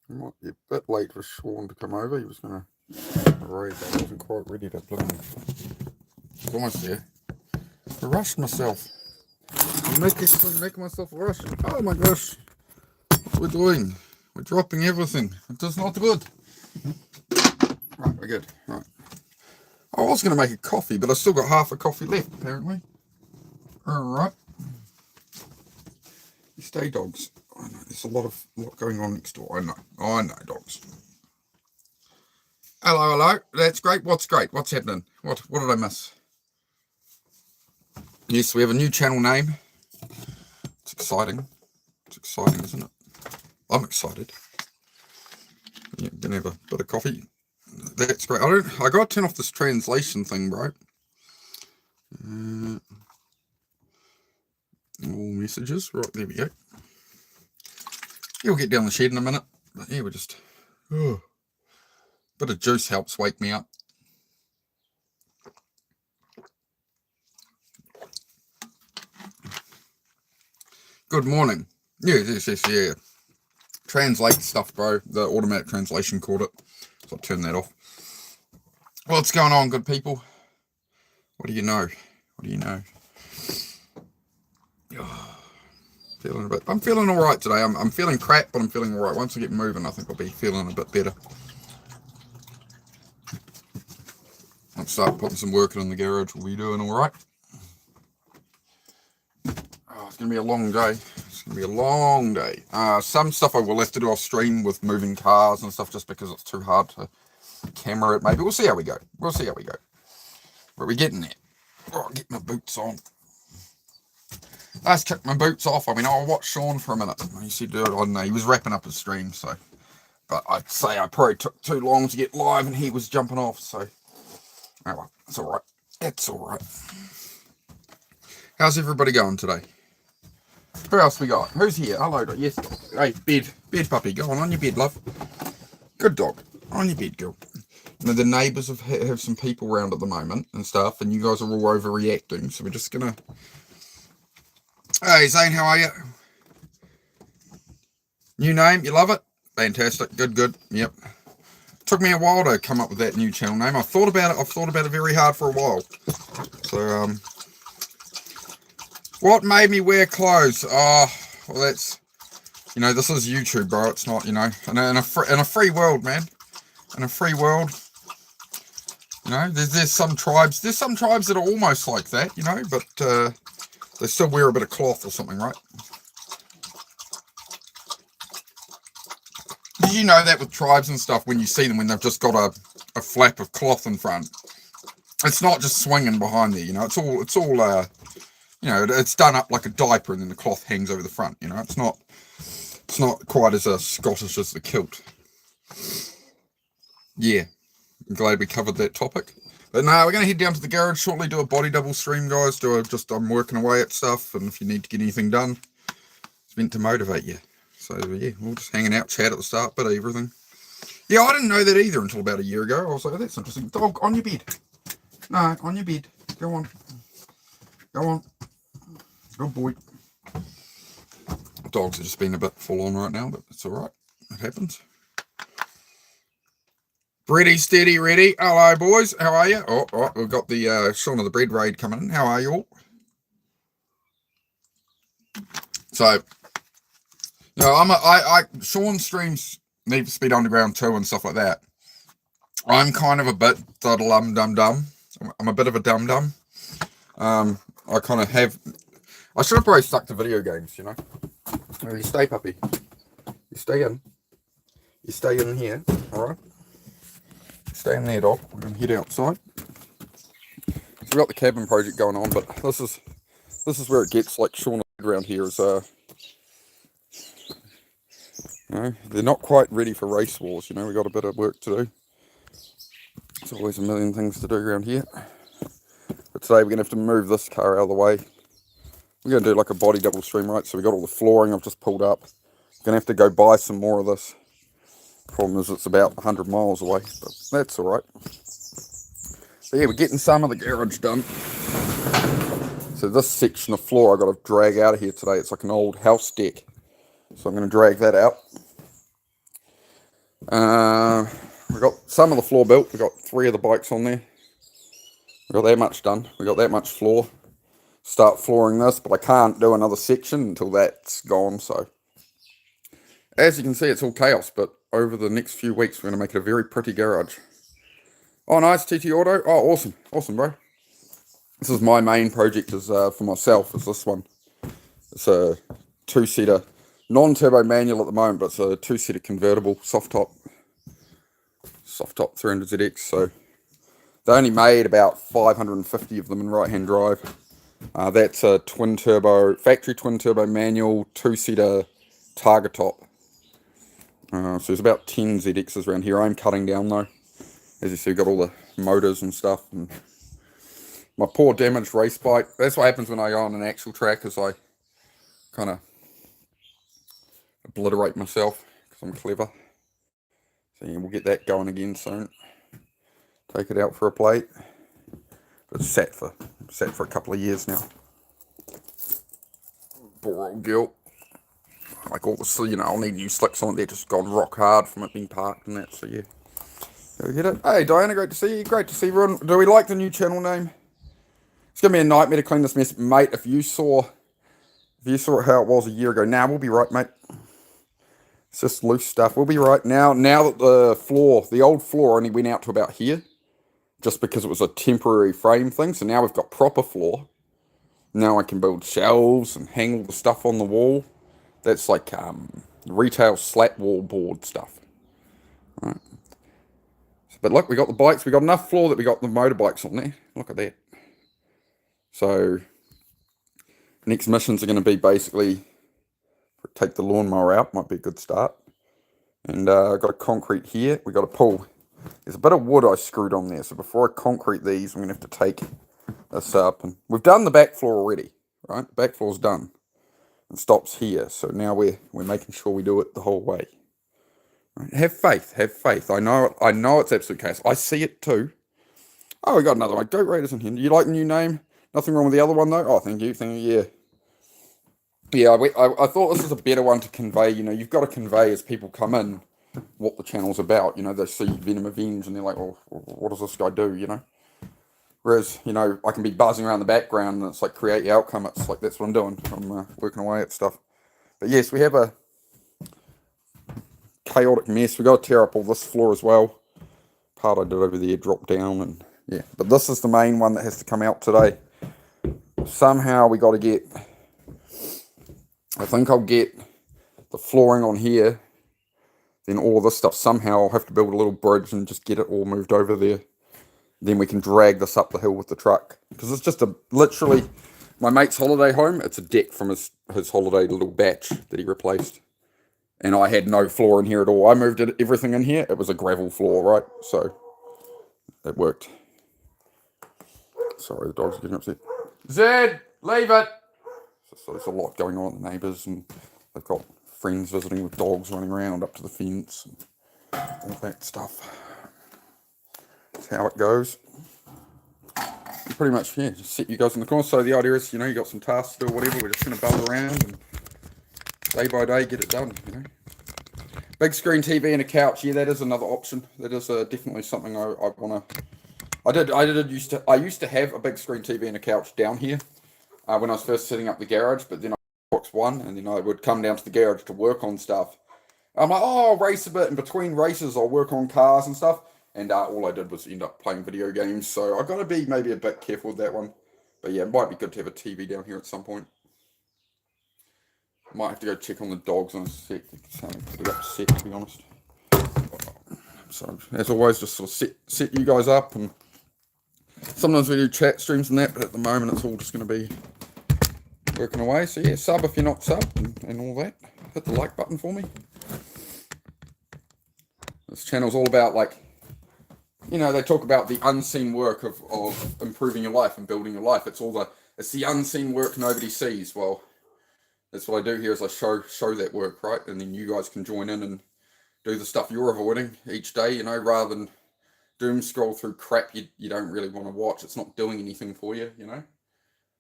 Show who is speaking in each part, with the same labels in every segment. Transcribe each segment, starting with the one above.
Speaker 1: Might be a bit late for Sean to come over. He was going to raid that. I wasn't quite ready to play. It's almost there. I rushed myself. I'm making myself rush. Oh my gosh. What we're doing? We're dropping everything. It is not good. Right, we're good. Right. I was going to make a coffee, but I still got half a coffee left, apparently. Alright. You stay, dogs. I know, there's a lot going on next door. I know, dogs. Hello. That's great. What's great? What's happening? What did I miss? Yes, we have a new channel name. It's exciting. It's exciting, isn't it? I'm excited. Yeah, gonna have a bit of coffee. That's great. I got to turn off this translation thing, bro. All messages. Right, there we go. Yeah, we'll get down the shed in a minute. But yeah, we're just... Oh, bit of juice helps wake me up. Good morning. Yes. Translate stuff, bro. The automatic translation called it. So I'll turn that off. What's going on, good people? What do you know? I'm feeling all right today. I'm feeling crap, but I'm feeling all right. Once I get moving, I think I'll be feeling a bit better. I'll start putting some work in the garage. We'll be doing all right. Oh, it's going to be a long day. Some stuff I will have to do off stream with moving cars and stuff just because it's too hard to camera it. Maybe we'll see how we go. But we're getting there. Oh, I'll get my boots on. Let's kick my boots off. I mean, I'll watch Sean for a minute. He said, I don't know, he was wrapping up his stream, so. But I'd say I probably took too long to get live and he was jumping off, so. Oh well, it's alright. It's alright. How's everybody going today? Who else we got? Who's here? Hello, yes. Hey, bed puppy, go on your bed, love. Good dog. On your bed, girl. You know, the neighbours have some people around at the moment and stuff, and you guys are all overreacting, so we're just gonna... Hey, Zane, how are you? New name, you love it? Fantastic, good, yep. Took me a while to come up with that new channel name. I've thought about it very hard for a while. So, what made me wear clothes? Oh, well, that's, this is YouTube, bro. It's not, in a free world, man. In a free world, there's some tribes that are almost like that, but they still wear a bit of cloth or something, right? Did you know that with tribes and stuff, when you see them, when they've just got a flap of cloth in front, it's not just swinging behind there, it's all it's done up like a diaper and then the cloth hangs over the front, it's not quite as Scottish as the kilt. Yeah, I'm glad we covered that topic. But no, we're going to head down to the garage shortly, do a body double stream, guys. I'm working away at stuff, and if you need to get anything done, it's meant to motivate you. So, yeah, we're just hanging out, chat at the start, bit of everything. Yeah, I didn't know that either until about a year ago. I was like, oh, that's interesting. Dog, on your bed. No, on your bed. Go on. Good boy. Dogs are just being a bit full on right now, but it's all right. It happens. Ready, steady, ready. Hello, boys. How are you? Oh, we've got the Shaun of the Bread raid coming in. How are you all? So, Sean streams Need for Speed Underground 2 and stuff like that. I'm kind of a bit dum-dum. I'm a bit of a dum-dum. I kind of have... I should have probably stuck to video games, You stay, puppy. You stay in. You stay in here, alright? Stay in there, dog. We're going to head outside. So we've got the cabin project going on, but this is where it gets like Sean around here is they're not quite ready for race wars, we've got a bit of work to do. There's always a million things to do around here. But today we're going to have to move this car out of the way. We're going to do like a body double stream, right? So we got all the flooring I've just pulled up. Going to have to go buy some more of this. Problem is it's about 100 miles away, but that's alright. So yeah, we're getting some of the garage done. So this section of floor I got to drag out of here today. It's like an old house deck. So I'm going to drag that out. We got some of the floor built. We got 3 of the bikes on there. We got that much done. We got that much floor. Start flooring this, but I can't do another section until that's gone. So as you can see, it's all chaos, but over the next few weeks, we're going to make it a very pretty garage. Oh, nice, TT Auto. Oh, awesome. Awesome, bro. This is my main project is for myself, is this one. It's a 2-seater, non-turbo manual at the moment, but it's a 2-seater convertible, soft top 300ZX. So they only made about 550 of them in right-hand drive. That's a factory twin turbo manual, 2-seater Targa top. So there's about 10 ZXs around here. I'm cutting down though. As you see, we've got all the motors and stuff. And my poor damaged race bike. That's what happens when I go on an actual track, is I kind of obliterate myself because I'm clever. So yeah, we'll get that going again soon. Take it out for a plate. It's sat for a couple of years now. Poor old girl. Like all the, you know, I'll need new slicks on it. They're just gone rock hard from it being parked and that. So yeah, go get it. Hey Diana, great to see you. Great to see everyone. Do we like the new channel name? It's gonna be a nightmare to clean this mess, mate. If you saw how it was a year ago, now we'll be right, mate. It's just loose stuff. We'll be right now. Now that the old floor only went out to about here, just because it was a temporary frame thing. So now we've got proper floor. Now I can build shelves and hang all the stuff on the wall. That's like retail slat wall board stuff. All right. But look, we got the bikes. We got enough floor that we got the motorbikes on there. Look at that. So next missions are going to be basically take the lawnmower out. Might be a good start. And I've got a concrete here. We got to pull. There's a bit of wood I screwed on there. So before I concrete these, I'm going to have to take this up. And we've done the back floor already, right? The back floor's done. It stops here. So now we're making sure we do it the whole way. Right? Have faith. Have faith. I know it's absolute chaos. I see it too. Oh, we got another one. Goat Raiders in here. You like the new name? Nothing wrong with the other one though. Oh, thank you. Thank you. Yeah. I thought this was a better one to convey. You know, you've got to convey as people come in what the channel's about. You know, they see Venom Avenge and they're like, well, what does this guy do? You know. Whereas, you know, I can be buzzing around the background and it's like create the outcome. It's like, that's what I'm doing. I'm working away at stuff. But yes, we have a chaotic mess. We got to tear up all this floor as well. Part I did over there dropped down and yeah. But this is the main one that has to come out today. Somehow we got to get, I think I'll get the flooring on here. Then all this stuff, somehow I'll have to build a little bridge and just get it all moved over there. Then we can drag this up the hill with the truck. Because it's just literally, my mate's holiday home. It's a deck from his holiday little batch that he replaced. And I had no floor in here at all. I moved everything in here. It was a gravel floor, right? So, it worked. Sorry, the dog's getting upset. Zed, leave it! So there's a lot going on with the neighbours. And they've got friends visiting with dogs running around up to the fence. And all that stuff. That's how it goes. And pretty much, yeah, just set you guys in the corner. So the idea is, you know, you got some tasks to do or whatever. We're just going to buzz around and day by day get it done, you know. Big screen TV and a couch. Yeah, that is another option. That is definitely something I want to... I used to have a big screen TV and a couch down here when I was first setting up the garage, but then I boxed one, and then I would come down to the garage to work on stuff. I'm like, oh, I'll race a bit, and between races I'll work on cars and stuff, and all I did was end up playing video games, so I've got to be maybe a bit careful with that one. But yeah, it might be good to have a TV down here at some point. Might have to go check on the dogs in a sec. It's a bit upset, to be honest. So, as always, just sort of set you guys up, and sometimes we do chat streams and that, but at the moment it's all just going to be working away. So yeah, sub if you're not subbed and all that. Hit the like button for me. This channel's all about, like, you know, they talk about the unseen work of improving your life and building your life. It's the unseen work nobody sees. Well, that's what I do here, is I show that work, right? And then you guys can join in and do the stuff you're avoiding each day, you know, rather than doom scroll through crap you don't really want to watch. It's not doing anything for you, you know.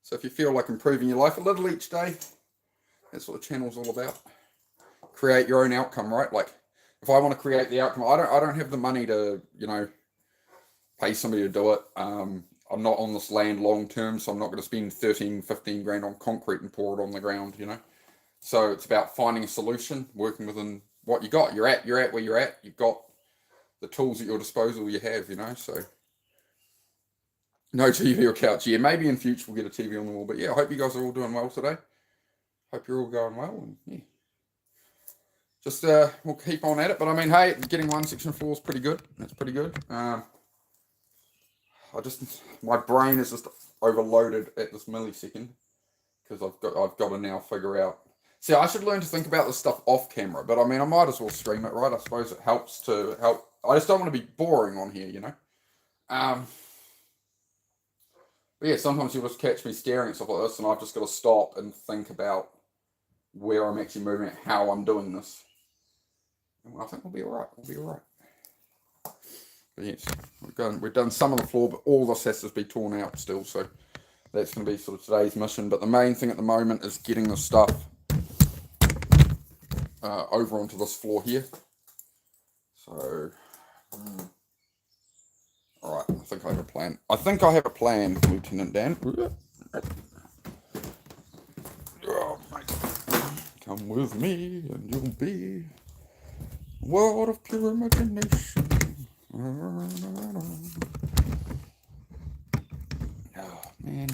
Speaker 1: So if you feel like improving your life a little each day, that's what the channel's all about. Create your own outcome, right? Like if I want to create the outcome, I don't have the money to, you know, pay somebody to do it. I'm not on this land long term, so I'm not going to spend 13, 15 grand on concrete and pour it on the ground, you know. So it's about finding a solution, working within what you got. You're at where you're at. You've got the tools at your disposal you have, you know. So no TV or couch. Yeah, maybe in future we'll get a TV on the wall. But yeah, I hope you guys are all doing well today. Hope you're all going well. And yeah, just we'll keep on at it. But I mean, hey, getting one section 4 is pretty good. That's pretty good. My brain is just overloaded at this millisecond because I've got to now figure out. See, I should learn to think about this stuff off camera, but I mean, I might as well stream it, right? I suppose it helps to help. I just don't want to be boring on here, you know. But yeah, sometimes you'll just catch me staring at stuff like this, and I've just got to stop and think about where I'm actually moving at, how I'm doing this. And I think we'll be alright. We'll be alright. But yes, we've done some of the floor, but all this has to be torn out still, so that's going to be sort of today's mission. But the main thing at the moment is getting the stuff over onto this floor here. So, alright, I think I have a plan. Lieutenant Dan. Oh, come with me and you'll be a world of pure imagination. Oh, man.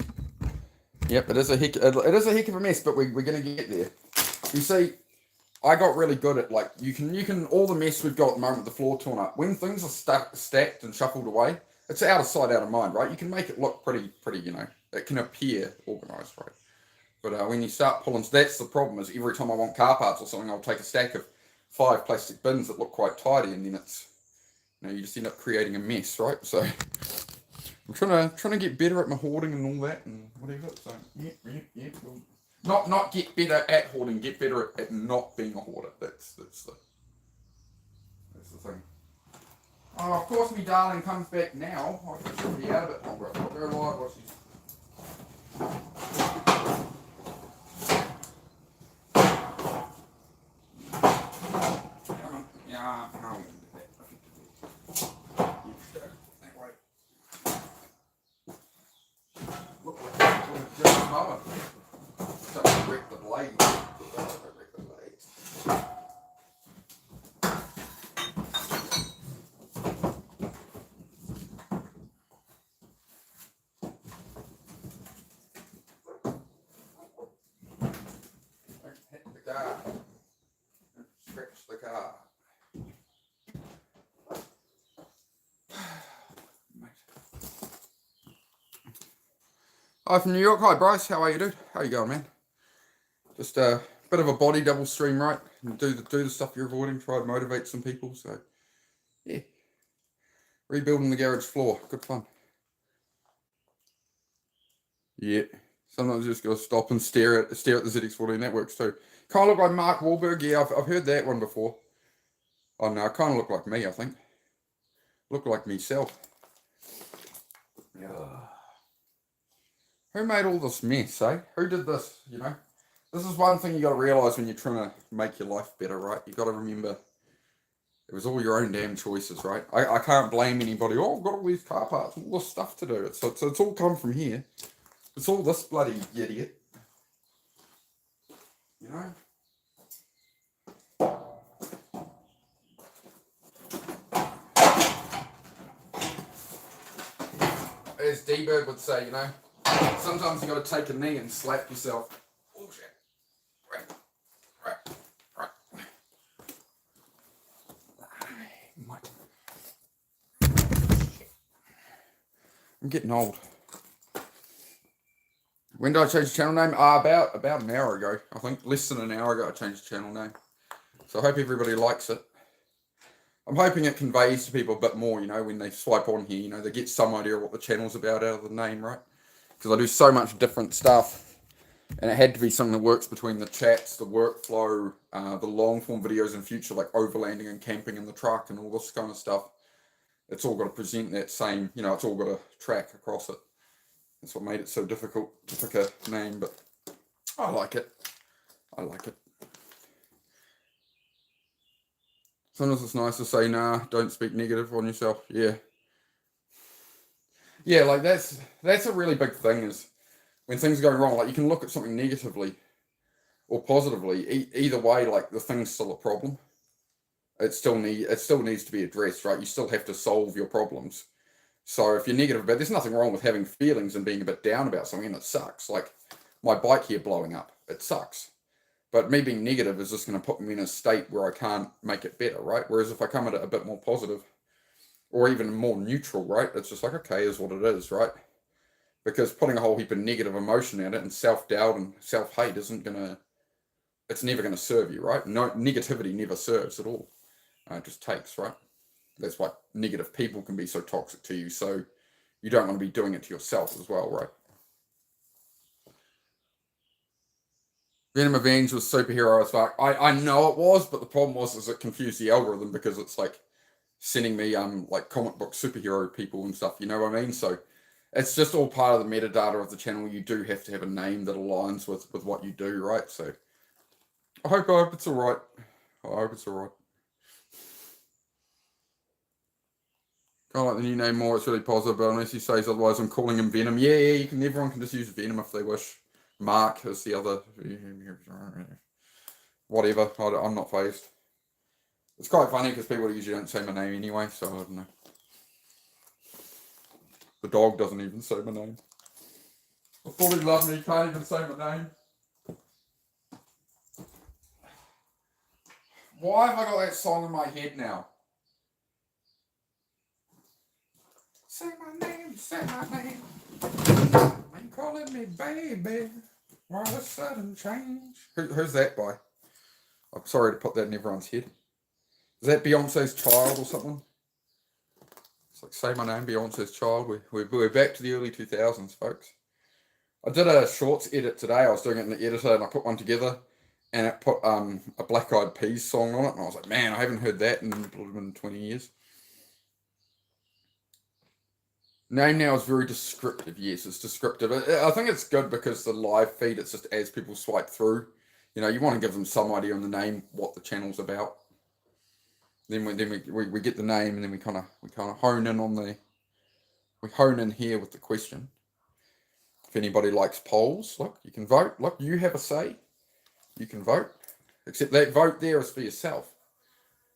Speaker 1: Yep, it is a heck of a mess, but we're going to get there. You see, I got really good at, like, you can all the mess we've got at the moment, the floor torn up, when things are stacked and shuffled away, it's out of sight, out of mind, right? You can make it look pretty, you know, it can appear organised, right? But when you start pulling, that's the problem, is every time I want car parts or something, I'll take a stack of 5 plastic bins that look quite tidy, and then it's, you know, you just end up creating a mess, right? So I'm trying to get better at my hoarding and all that and whatever. So yeah. Not get better at hoarding, get better at not being a hoarder. That's the thing. Oh, of course, me darling comes back now. I should be out of it longer. I'll go live while she's. Yeah, no. Look like it's just a moment. Don't wreck the blade. Scratch the car. Hi from New York. Hi Bryce, how are you, dude? How you going, man? Just a bit of a body double stream, right? And do the stuff you're avoiding. Try to motivate some people. So yeah, rebuilding the garage floor, good fun. Yeah, sometimes you just gotta stop and stare at the ZX14. That works too. Kind of look like Mark Wahlberg. Yeah, I've heard that one before. Oh no, I kind of look like me. I think look like myself. Yeah. Who made all this mess, eh? Who did this, you know? This is one thing you got to realise when you're trying to make your life better, right? You got to remember it was all your own damn choices, right? I can't blame anybody. Oh, I've got all these car parts, all this stuff to do. It's all come from here. It's all this bloody idiot. You know? As D-Bird would say, you know, sometimes you got to take a knee and slap yourself. Oh shit! Right. I'm getting old. When did I change the channel name? About an hour ago, I think. Less than an hour ago, I changed the channel name. So I hope everybody likes it. I'm hoping it conveys to people a bit more, you know, when they swipe on here, you know, they get some idea of what the channel's about out of the name, right? Because I do so much different stuff, and it had to be something that works between the chats, the workflow, the long form videos in future, like overlanding and camping in the truck and all this kind of stuff. It's all got to present that same, you know, it's all got to track across it. That's what made it so difficult to pick a name, but I like it. I like it. Sometimes it's nice to say, nah, don't speak negative on yourself. Yeah. Yeah, like that's a really big thing is when things go wrong, like you can look at something negatively or positively. Either way, like the thing's still a problem. It still needs to be addressed, right? You still have to solve your problems. So if you're negative about, there's nothing wrong with having feelings and being a bit down about something, and it sucks. Like my bike here blowing up, it sucks. But me being negative is just going to put me in a state where I can't make it better, right? Whereas if I come at it a bit more positive or even more neutral, right? It's just like, okay, is what it is, right? Because putting a whole heap of negative emotion at it and self-doubt and self-hate it's never going to serve you, right? No, negativity never serves at all. It just takes, right? That's why negative people can be so toxic to you. So you don't want to be doing it to yourself as well, right? Venom Avenge was superhero as fuck. I know it was, but the problem was is it confused the algorithm because it's like sending me like comic book superhero people and stuff. You know what I mean? So it's just all part of the metadata of the channel. You do have to have a name that aligns with what you do, right? So I hope it's all right. I hope it's all right. I like the new name more. It's really positive, but unless he says otherwise, I'm calling him Venom. Yeah, you can. Everyone can just use Venom if they wish. Mark is the other. Whatever. I'm not phased. It's quite funny because people usually don't say my name anyway, so I don't know. The dog doesn't even say my name. I fully love me. He can't even say my name. Why have I got that song in my head now? Say my name, say my name. I'm calling me baby. What a sudden change. Who's that by? I'm sorry to put that in everyone's head. Is that Beyonce's Child or something? It's like Say My Name, Beyonce's Child. We're back to the early 2000s, folks. I did a shorts edit today. I was doing it in the editor and I put one together and it put a Black Eyed Peas song on it. And I was like, man, I haven't heard that in 20 years. Name now is very descriptive. Yes, it's descriptive. I think it's good because the live feed, it's just as people swipe through, you want to give them some idea on the name, what the channel's about. Then we get the name, and then we kind of hone in here with the question. If anybody likes polls, look, you can vote. Look, you have a say. You can vote. Except that vote there is for yourself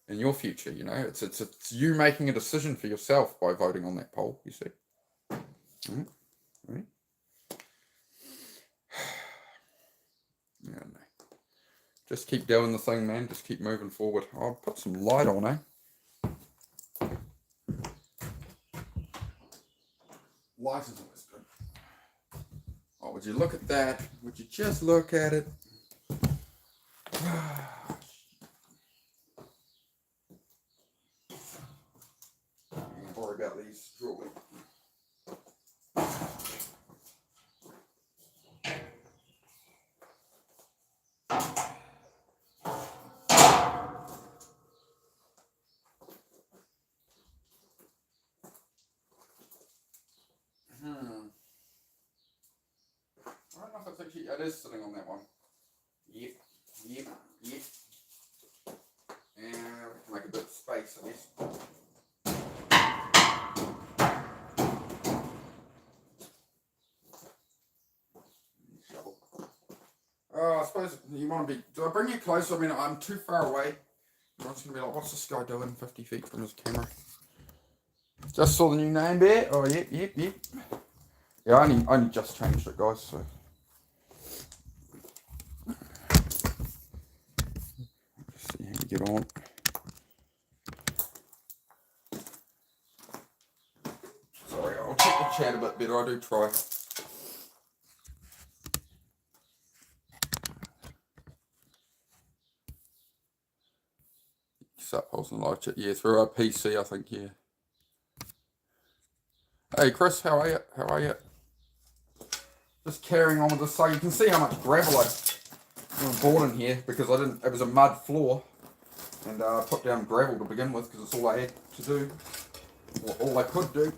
Speaker 1: in your future. It's you making a decision for yourself by voting on that poll. You see. Right. Yeah, no. Just keep doing the thing, man. Just keep moving forward. I'll put some light on, eh? Light is always good. Oh, would you look at that? Would you just look at it? Don't worry about these drawing. I don't know if it's actually, it is sitting on that one. Yep. And we can make a bit of space, I guess. Shovel. Oh, I suppose you want to be, do I bring you closer? I mean, I'm too far away. Everyone's going to be like, what's this guy doing 50 feet from his camera? Just saw the new name there. Oh, yep. Yeah, I only just changed it, guys, so. Let's see how we get on. Sorry, I'll check the chat a bit better. I do try. Start posting live chat. Yeah, through our PC, I think, yeah. Hey, Chris, how are you? Just carrying on with this. So you can see how much gravel I bought in here because it was a mud floor. And I put down gravel to begin with because it's all I had to do. Or all I could do.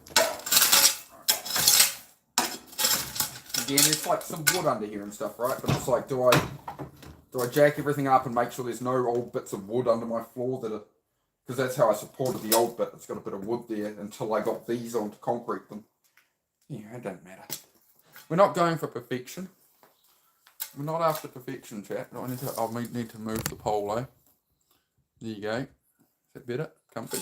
Speaker 1: again, there's like some wood under here and stuff, right? But it's like, do I jack everything up and make sure there's no old bits of wood under my floor that are, because that's how I supported the old bit. It's got a bit of wood there until I got these on to concrete them. Yeah, it don't matter. We're not going for perfection. We're not after perfection, chat. I need to move the polo. There you go. Is that better? Comfy.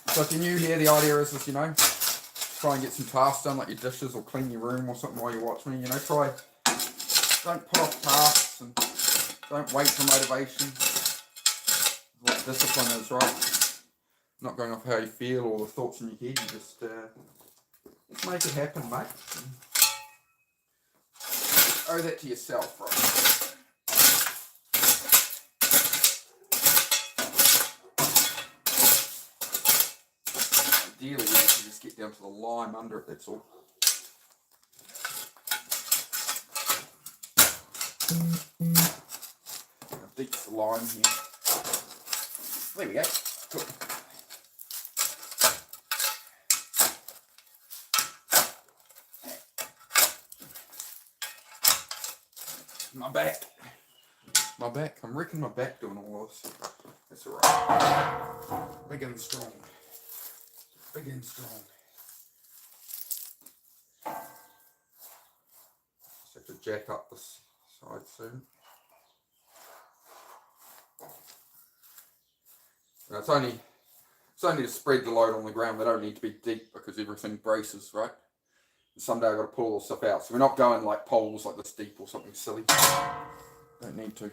Speaker 1: So if you're new here, the idea is, you know, try and get some tasks done, like your dishes or clean your room or something while you watch me. You know, don't put off tasks and don't wait for motivation. What discipline is, right? Not going off how you feel or the thoughts in your head. You just make it happen, mate. Owe that to yourself, right? Ideally, you actually just get down to the lime under it, that's all. How deep's the lime here? There we go. Cool. My back. I'm wrecking my back doing all this. That's alright. Big and strong. Big and strong. Just have to jack up this side soon. Now it's only to spread the load on the ground. They don't need to be deep because everything braces, right? And someday I've got to pull all the stuff out. So we're not going like poles like this deep or something silly. Don't need to.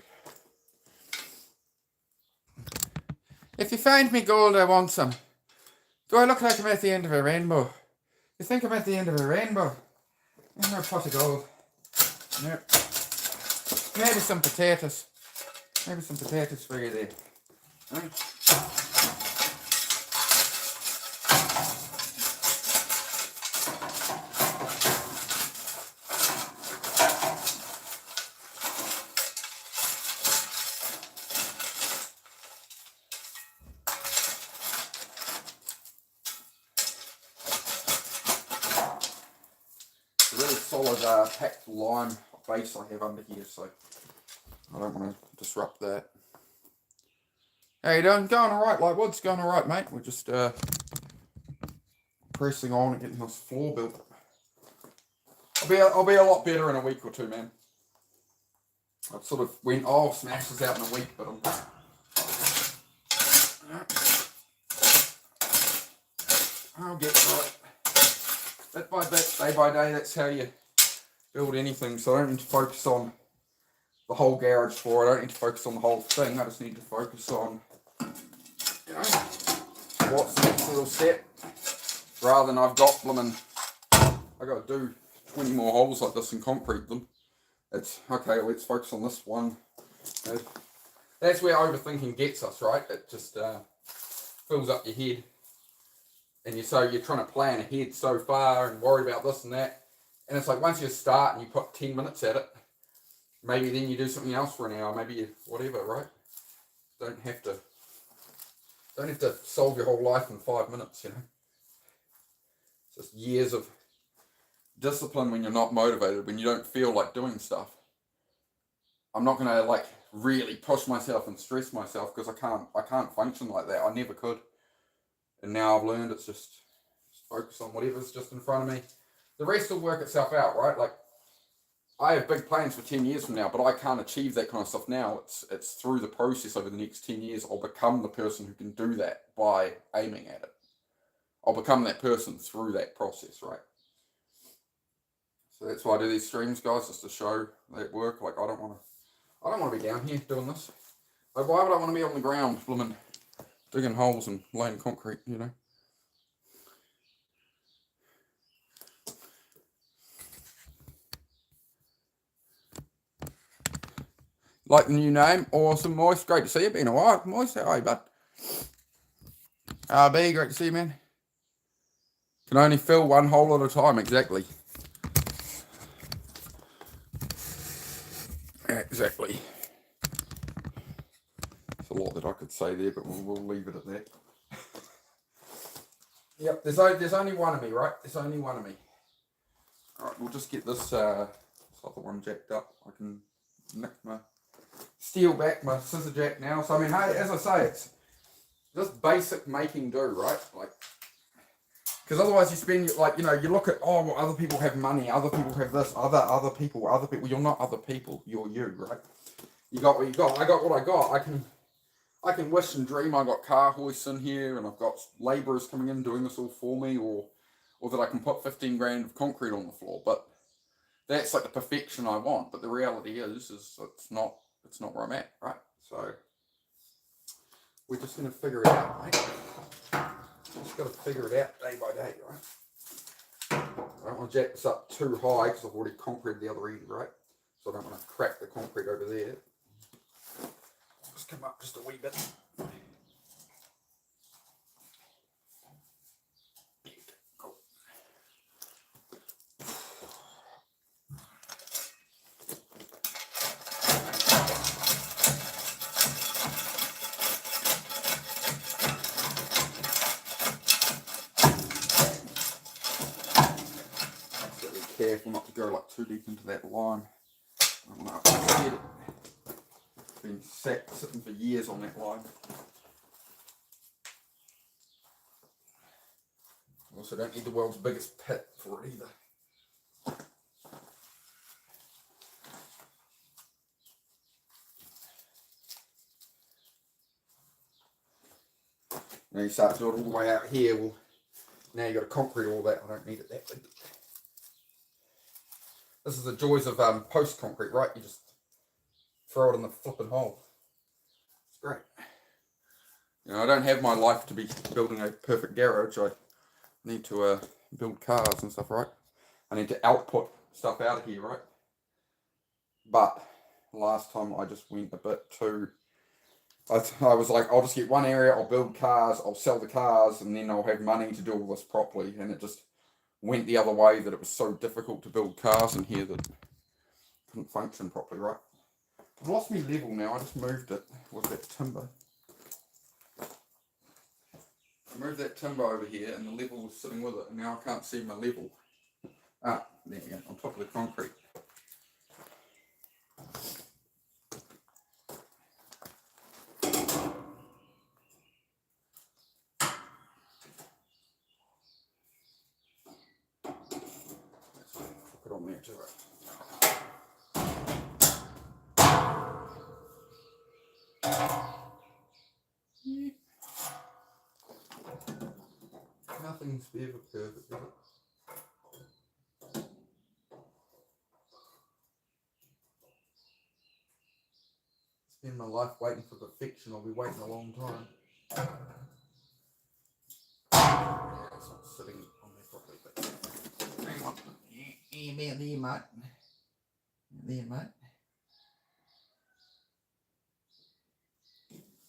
Speaker 1: If you find me gold, I want some. Do I look like I'm at the end of a rainbow? You think I'm at the end of a rainbow? There's no pot of gold. No. Maybe some potatoes. Maybe some potatoes for you there. Right. Really solid packed lime base I have under here, so I don't want to disrupt that. How you doing? Going alright, Lightwood's going alright, mate. We're just pressing on and getting this floor built. I'll be a lot better in a week or two, man. I sort of went, oh, smash this out in a week, but I'll get to it. Bit by bit, day by day, that's how you build anything. So I don't need to focus on the whole garage floor. I don't need to focus on the whole thing. I just need to focus on, you know, what's the next little step. Rather than I've got blooming, I've got to do 20 more holes like this and concrete them. It's, okay, let's focus on this one. That's where overthinking gets us, right? It just fills up your head. And you're trying to plan ahead so far and worry about this and that. And it's like once you start and you put 10 minutes at it, maybe then you do something else for an hour, maybe you, whatever, right? Don't have to solve your whole life in 5 minutes, you know. It's just years of discipline when you're not motivated, when you don't feel like doing stuff. I'm not gonna like really push myself and stress myself because I can't function like that. I never could. And now I've learned it's just focus on whatever's just in front of me. The rest will work itself out, right? Like, I have big plans for 10 years from now, but I can't achieve that kind of stuff now. It's through the process over the next 10 years. I'll become the person who can do that by aiming at it. I'll become that person through that process, right? So that's why I do these streams, guys, just to show that work. Like, I don't want to be down here doing this. Like, why would I want to be on the ground, blooming digging holes and laying concrete, you know? Like the new name, awesome, Moist, great to see you. Been a while, Moist, how are you, bud? RB, great to see you, man. Can only fill one hole at a time, exactly. Exactly. There's a lot that I could say there, but we'll leave it at that. Yep, there's only one of me, right? There's only one of me. Alright, we'll just get this other one jacked up. I can nick my steel back, my scissor jack now. So I mean, hey, as I say, it's just basic making do, right? Like, because otherwise you spend, like, you know, you look at, oh, well, other people have money, other people have this, other people. You're not other people, you're you, right? You got what you got. I got what I got. I can wish and dream I got car hoists in here and I've got labourers coming in doing this all for me, or that I can put 15 grand of concrete on the floor. But that's like the perfection I want. But the reality is it's not where I'm at, right? So we're just going to figure it out, mate. Just got to figure it out day by day, right? I don't want to jack this up too high because I've already concreted the other end, right? So I don't want to crack the concrete over there. Just come up just a wee bit. Cool. Be careful not to go like too deep into that line. I don't know if I said it. Been sitting for years on that line. Also don't need the world's biggest pit for it either. Now you start to do it all the way out here, well, now you got to concrete all that. I don't need it that big. This is the joys of post concrete, right? You just throw it in the flipping hole. It's great. You know, I don't have my life to be building a perfect garage. I need to build cars and stuff, right? I need to output stuff out of here, right? But last time I just went a bit too... I was like, I'll just get one area, I'll build cars, I'll sell the cars, and then I'll have money to do all this properly. And it just went the other way, that it was so difficult to build cars in here that it couldn't function properly, right? I've lost my level now. I just moved it with that timber. I moved that timber over here and the level was sitting with it, and now I can't see my level. Ah, there we go, on top of the concrete. Put it on there too. Yeah. Nothing's ever perfect, is it? Spend my life waiting for perfection, I'll be waiting a long time. It's not sitting on there properly, but hang on. Yeah, there, mate. There, mate.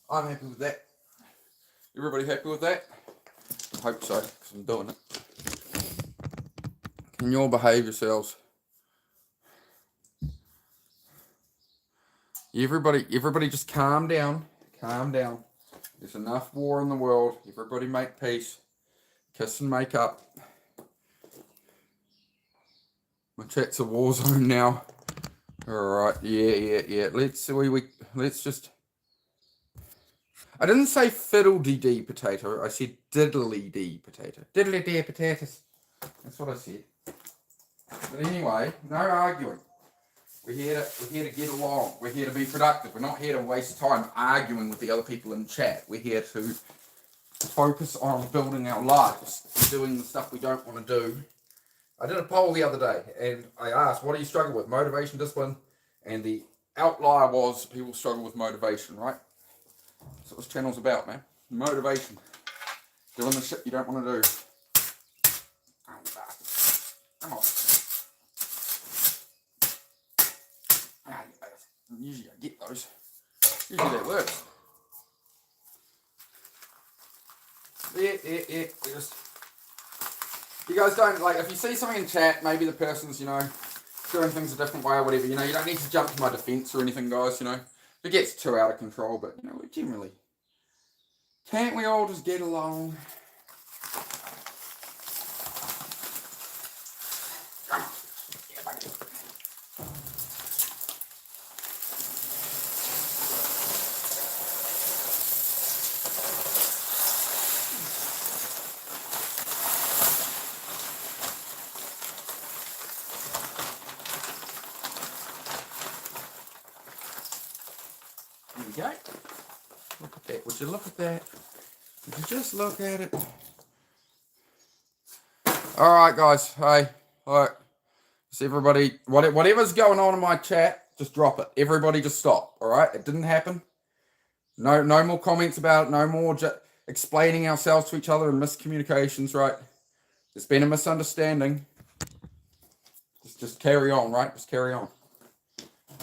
Speaker 1: I'm happy with that. Everybody happy with that? I hope so, because I'm doing it. Can you all behave yourselves? Everybody just calm down. Calm down. There's enough war in the world. Everybody make peace. Kiss and make up. My chat's a war zone now. Alright, yeah. Let's just... I didn't say fiddle-dee-dee potato. I said diddly-dee potato. Diddly-dee potatoes. That's what I said. But anyway, no arguing. We're here to get along. We're here to be productive. We're not here to waste time arguing with the other people in chat. We're here to focus on building our lives and doing the stuff we don't want to do. I did a poll the other day and I asked, what do you struggle with? Motivation, discipline? And the outlier was people struggle with motivation, right? That's what this channel's about, man. Motivation. Doing the shit you don't want to do. Oh, bastard. Come on. Usually I get those. Usually that works. Yeah. Just, you guys don't, like, if you see something in chat, maybe the person's, you know, doing things a different way or whatever, you know, you don't need to jump to my defense or anything, guys, you know. It gets too out of control, but, you know, generally, can't we all just get along? we go. Look at that. Would you look at that? Would you just look at it? All right, guys. Hey, all right. So everybody, whatever's going on in my chat, just drop it. Everybody just stop, all right? It didn't happen. No more comments about it. No more explaining ourselves to each other and miscommunications, right? There's been a misunderstanding. Just carry on, right? Just carry on.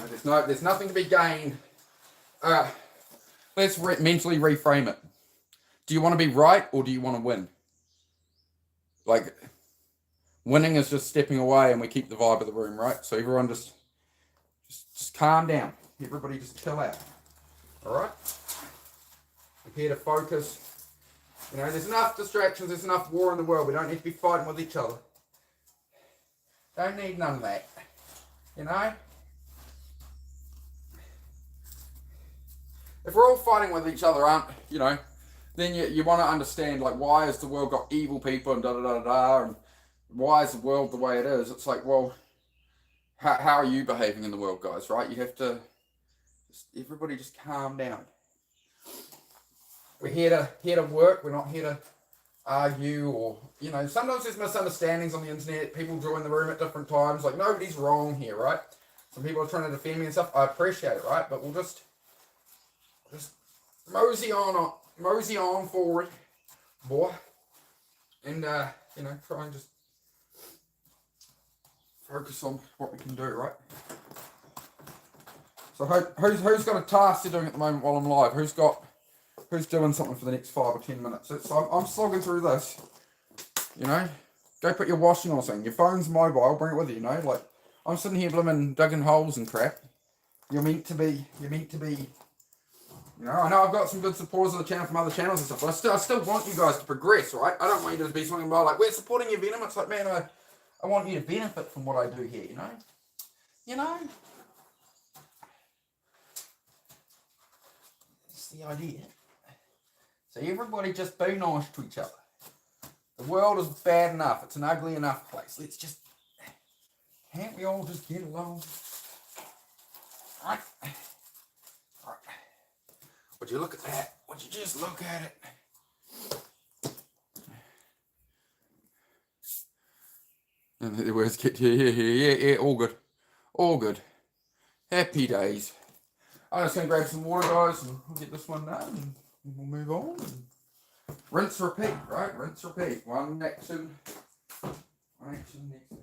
Speaker 1: There's nothing to be gained. Let's mentally reframe it. Do you want to be right or do you want to win? Like, winning is just stepping away and we keep the vibe of the room, right? So everyone just calm down. Everybody just chill out. All right? We're here to focus. You know, there's enough distractions. There's enough war in the world. We don't need to be fighting with each other. Don't need none of that. You know? If we're all fighting with each other, you know, then you want to understand, like, why has the world got evil people and da-da-da-da-da, and why is the world the way it is? It's like, well, how are you behaving in the world, guys, right? You have to, everybody just calm down. We're here to work. We're not here to argue or, you know, sometimes there's misunderstandings on the internet. People join the room at different times. Like, nobody's wrong here, right? Some people are trying to defend me and stuff. I appreciate it, right? But we'll just mosey on forward, boy. And, you know, try and just focus on what we can do, right? So who's got a task they're doing at the moment while I'm live? Who's doing something for the next 5 or 10 minutes? So I'm slogging through this, you know. Go put your washing on something. Your phone's mobile, bring it with you, you know. Like, I'm sitting here blooming digging holes and crap. You're meant to be, you know. I know I've got some good supporters on the channel from other channels and stuff, but I still want you guys to progress, right? I don't want you to be something about, like, we're supporting your Venom. It's like, man, I want you to benefit from what I do here, you know. You know. That's the idea. So everybody just be nice to each other. The world is bad enough. It's an ugly enough place. Let's just, can't we all just get along? Right. Would you look at that? Would you just look at it? And the words get, yeah, all good. All good. Happy days. I'm just going to grab some water, guys, and we'll get this one done. And we'll move on. Rinse, repeat, right? Rinse, repeat. One action, next action.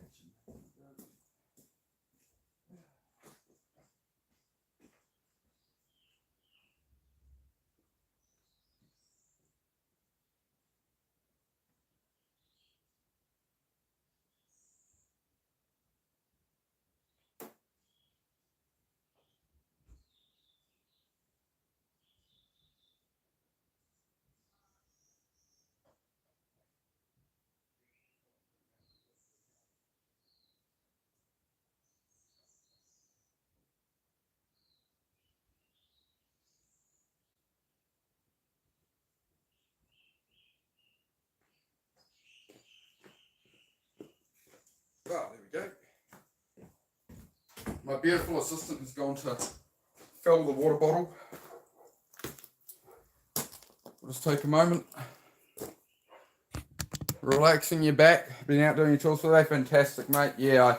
Speaker 1: Oh, there we go. My beautiful assistant has gone to fill the water bottle. We'll just take a moment. Relaxing your back. Been out doing your chores today. Fantastic, mate. Yeah,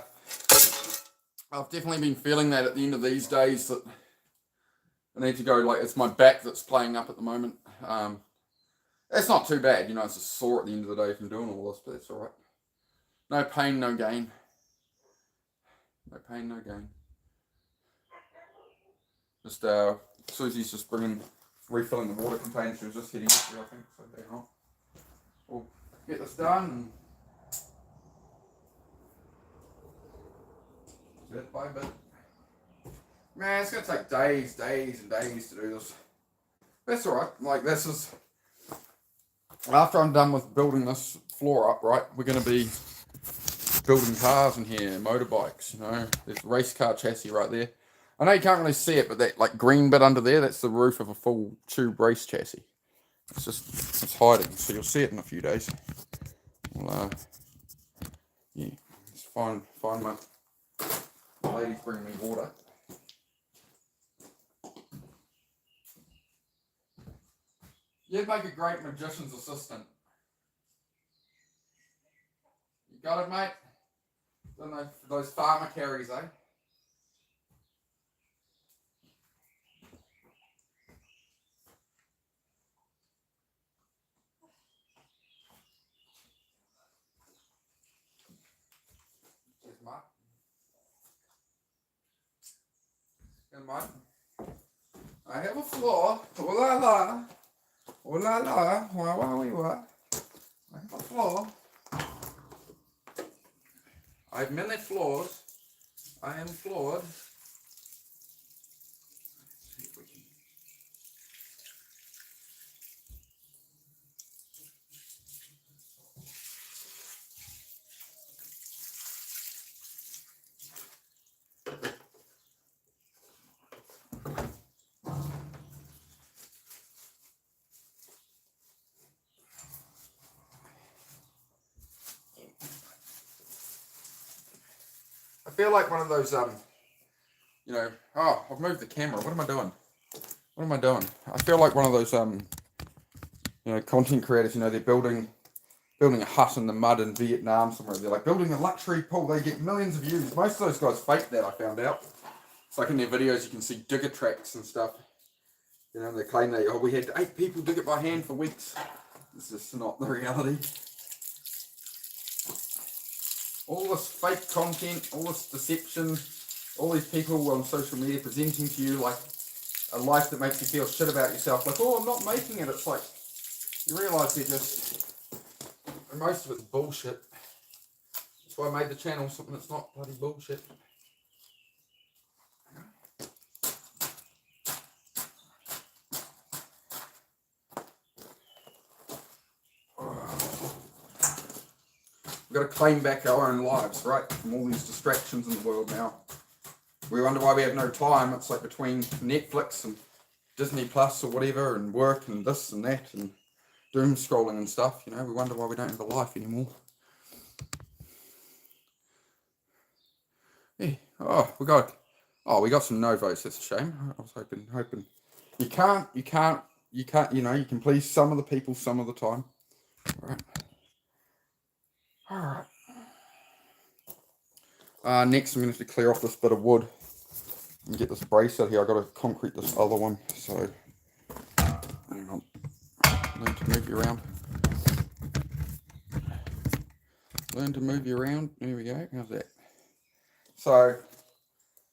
Speaker 1: I've definitely been feeling that at the end of these days that I need to go, like, it's my back that's playing up at the moment. It's not too bad, you know, it's just sore at the end of the day from doing all this, but it's alright. No pain, no gain. No pain, no gain. Just, Susie's just refilling the water container. She was just hitting it through, I think, so hang on. We'll get this done and bit by bit. Man, it's gonna take days and days to do this. That's alright. Like, this is, after I'm done with building this floor up, right, we're gonna be building cars in here, motorbikes, you know. There's a race car chassis right there. I know you can't really see it, but that, like, green bit under there, that's the roof of a full tube race chassis. It's hiding, so you'll see it in a few days. Well, yeah, just find my lady's bringing me water. You'd make a great magician's assistant. You got it, mate? Don't know, those farmer carries, eh? Cheers, mate. Good, mate. I have a flaw. Oh la la. Oh la la. Wah. I have a flaw. I have many flaws. I am flawed. Let's see if we can. I feel like one of those, you know, oh, I've moved the camera. What am I doing? What am I doing? I feel like one of those, you know, content creators, you know, they're building a hut in the mud in Vietnam somewhere. They're like building a luxury pool. They get millions of views. Most of those guys fake that, I found out. It's like in their videos, you can see digger tracks and stuff. You know, they claim that, oh, we had 8 people dig it by hand for weeks. It's just not the reality. All this fake content, all this deception, all these people on social media presenting to you like a life that makes you feel shit about yourself. Like, oh, I'm not making it. It's like, you realise they're just, most of it's bullshit. That's why I made the channel something that's not bloody bullshit. We've got to claim back our own lives, right? From all these distractions in the world now. We wonder why we have no time. It's like between Netflix and Disney Plus or whatever, and work and this and that, and doom scrolling and stuff. You know, we wonder why we don't have a life anymore. Yeah. Oh, we got some no votes. That's a shame. I was hoping. You can't. You know, you can please some of the people some of the time. All right. Next, I'm going to have to clear off this bit of wood and get this brace out here. I've got to concrete this other one. So, hang on. Learn to move you around. There we go. How's that? So,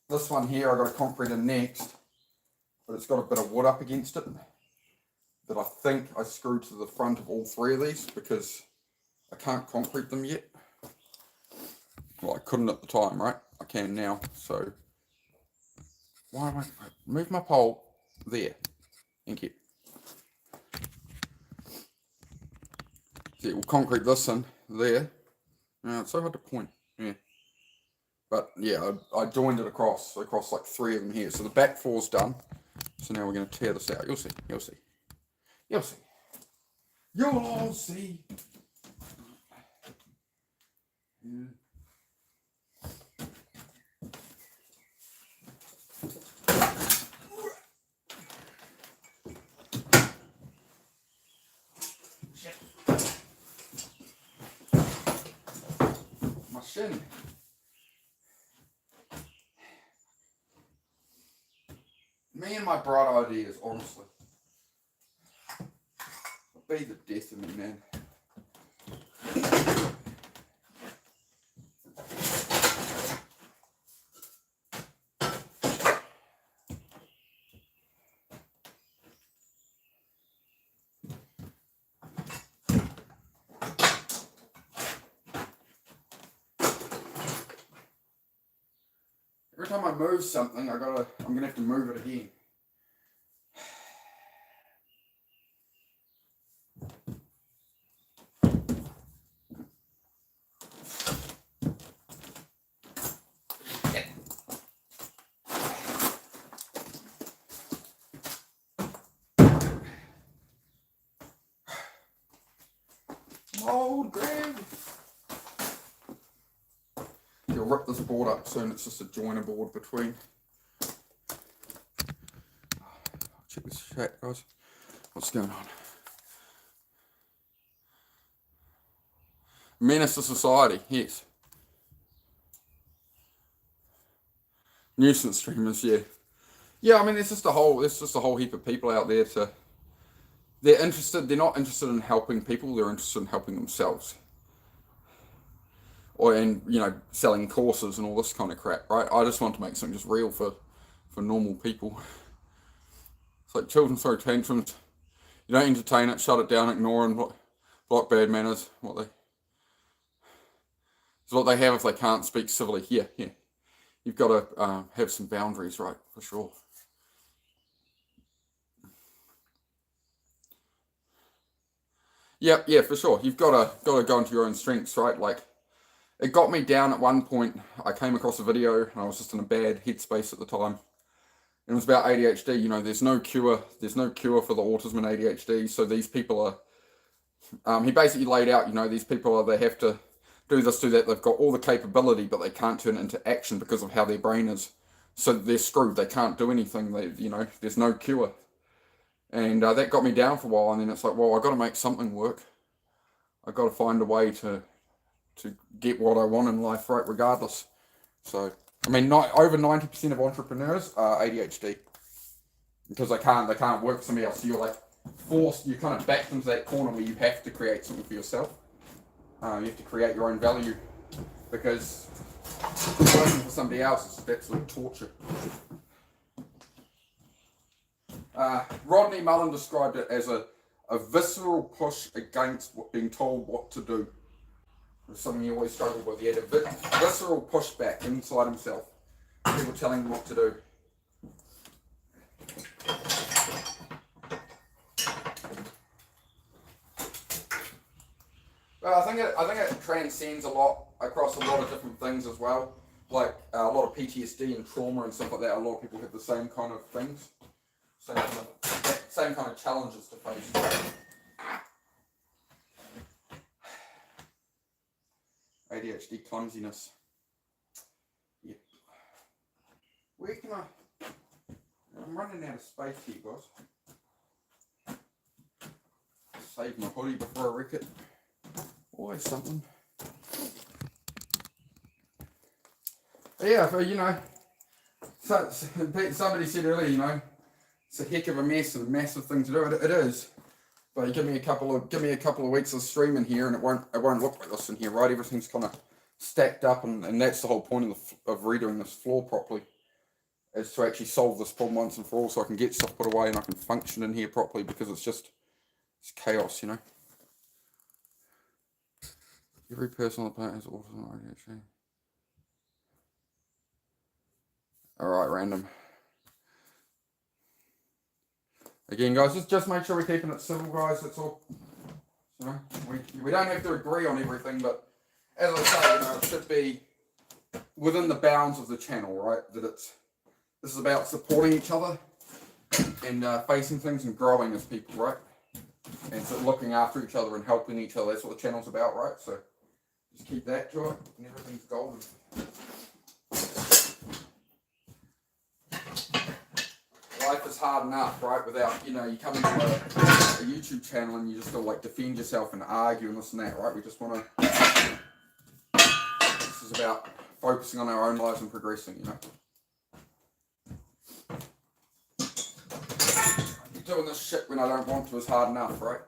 Speaker 1: this one here I've got to concrete in next, but it's got a bit of wood up against it that I think I screwed to the front of all 3 of these because I can't concrete them yet. Well, I couldn't at the time, right? I can now. So, why am I move my pole there? Thank you. See, we'll concrete this in there. It's so hard to point. Yeah. But yeah, I joined it across like 3 of them here. So the back 4's done. So now we're going to tear this out. You'll see. You'll all see. Yeah. My shin. Me and my bright ideas, honestly. It'll be the death of me, man. Every time I move something, I'm gonna have to move it again. Old Greg. You'll rip this board up soon. It's just a joiner board between. Check this shit, guys. What's going on? Menace to society, yes. Nuisance streamers, yeah. Yeah, I mean, there's just a whole heap of people out there they're not interested in helping people, they're interested in helping themselves. And selling courses and all this kind of crap, right? I just want to make something just real for normal people. It's like children throw tantrums. You don't entertain it, shut it down, ignore and block bad manners. It's what they have if they can't speak civilly. Yeah. You've got to have some boundaries, right? For sure. Yeah, for sure. You've got to go into your own strengths, right? Like, it got me down at one point. I came across a video and I was just in a bad headspace at the time. It was about ADHD. There's no cure. There's no cure for the autism and ADHD. So these people are. He basically laid out. These people they have to do this, do that. They've got all the capability, but they can't turn it into action because of how their brain is. So they're screwed. They can't do anything. There's no cure. And that got me down for a while. And then it's like, well, I got to make something work. I got to find a way to get what I want in life, right? Regardless. So. I mean, over 90% of entrepreneurs are ADHD because they can't work for somebody else. So you're like forced, you're kind of backed into that corner where you have to create something for yourself. You have to create your own value because working for somebody else is absolute torture. Rodney Mullen described it as a visceral push against being told what to do. It's something he always struggled with. He had a visceral pushback inside himself. People telling him what to do. Well, I think it transcends a lot across a lot of different things as well. Like a lot of PTSD and trauma and stuff like that. A lot of people have the same kind of things, same kind of challenges to face. ADHD clumsiness. Yep. Where can I'm running out of space here, guys. Save my hoodie before I wreck it. Always something. But yeah, so somebody said earlier, it's a heck of a mess and a massive thing to do. It is. But give me a couple of weeks of streaming here, and it won't look like this in here, right? Everything's kind of stacked up, and that's the whole point of redoing this floor properly, is to actually solve this problem once and for all, so I can get stuff put away and I can function in here properly, because it's chaos, Every person on the planet has autism or ADHD. All right, random. Again, guys, just make sure we're keeping it civil, guys. That's all. We don't have to agree on everything, but as I say, it should be within the bounds of the channel, right? This is about supporting each other and facing things and growing as people, right? And so looking after each other and helping each other. That's what the channel's about, right? So just keep that to it, and everything's golden. Life is hard enough, right? Without, you come into a YouTube channel and you just got to defend yourself and argue and this and that, right? We just want to. This is about focusing on our own lives and progressing, Doing this shit when I don't want to is hard enough, right?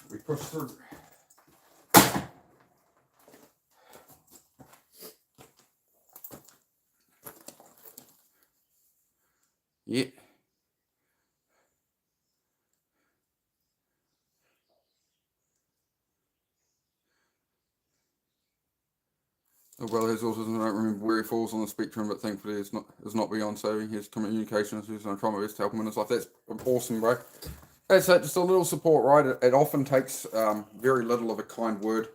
Speaker 1: We push through. Yeah. Oh, well, has autism. I don't remember where he falls on the spectrum, but thankfully it's not beyond saving. His communication issues, and I try my best to help him in his life. That's awesome, bro. That's it. Just a little support, right? It often takes very little of a kind word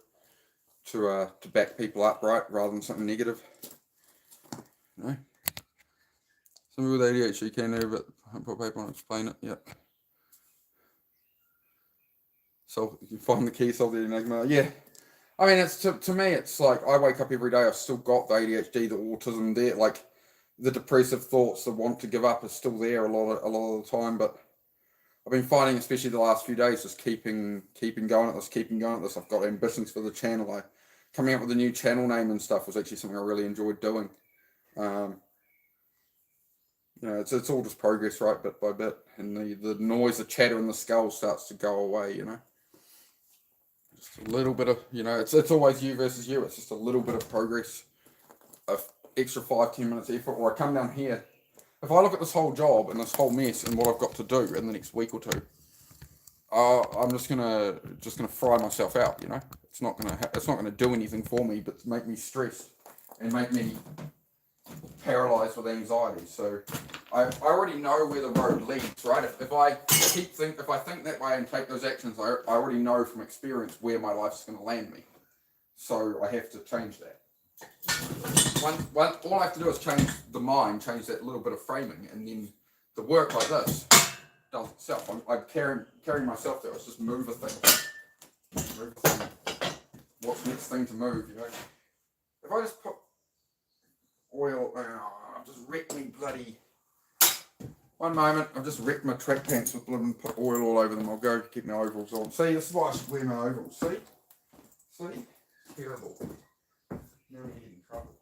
Speaker 1: to back people up, right, rather than something negative. Somebody with ADHD can do, but I put paper on, explain it. Yep. So you can find the key, solve the enigma. Yeah. I mean, it's to me, it's like I wake up every day. I've still got the ADHD, the autism there. Like, the depressive thoughts, the want to give up is still there a lot of the time. But I've been finding, especially the last few days, just keeping going at this, keeping going at this. I've got ambitions for the channel. Coming up with a new channel name and stuff was actually something I really enjoyed doing. It's all just progress, right, bit by bit, and the noise, the chatter in the skull starts to go away. Just a little bit of, it's always you versus you. It's just a little bit of progress, of extra 5-10 minutes effort. Or I come down here. If I look at this whole job and this whole mess and what I've got to do in the next week or two, I'm just gonna fry myself out. It's not gonna do anything for me, but make me stressed and make me paralyzed with anxiety. So I already know where the road leads, right? If I think that way and take those actions, I already know from experience where my life's going to land me. So I have to change that. All I have to do is change the mind, change that little bit of framing, and then the work like this does itself. I'm carrying myself there. It's just move a thing. What's the next thing to move? If I just put oil, I've just wrecked me bloody. One moment, I've just wrecked my track pants with blood and put oil all over them. I'll go keep my overalls on. See, this is why I should wear my overalls. See? Terrible. Now we get in trouble.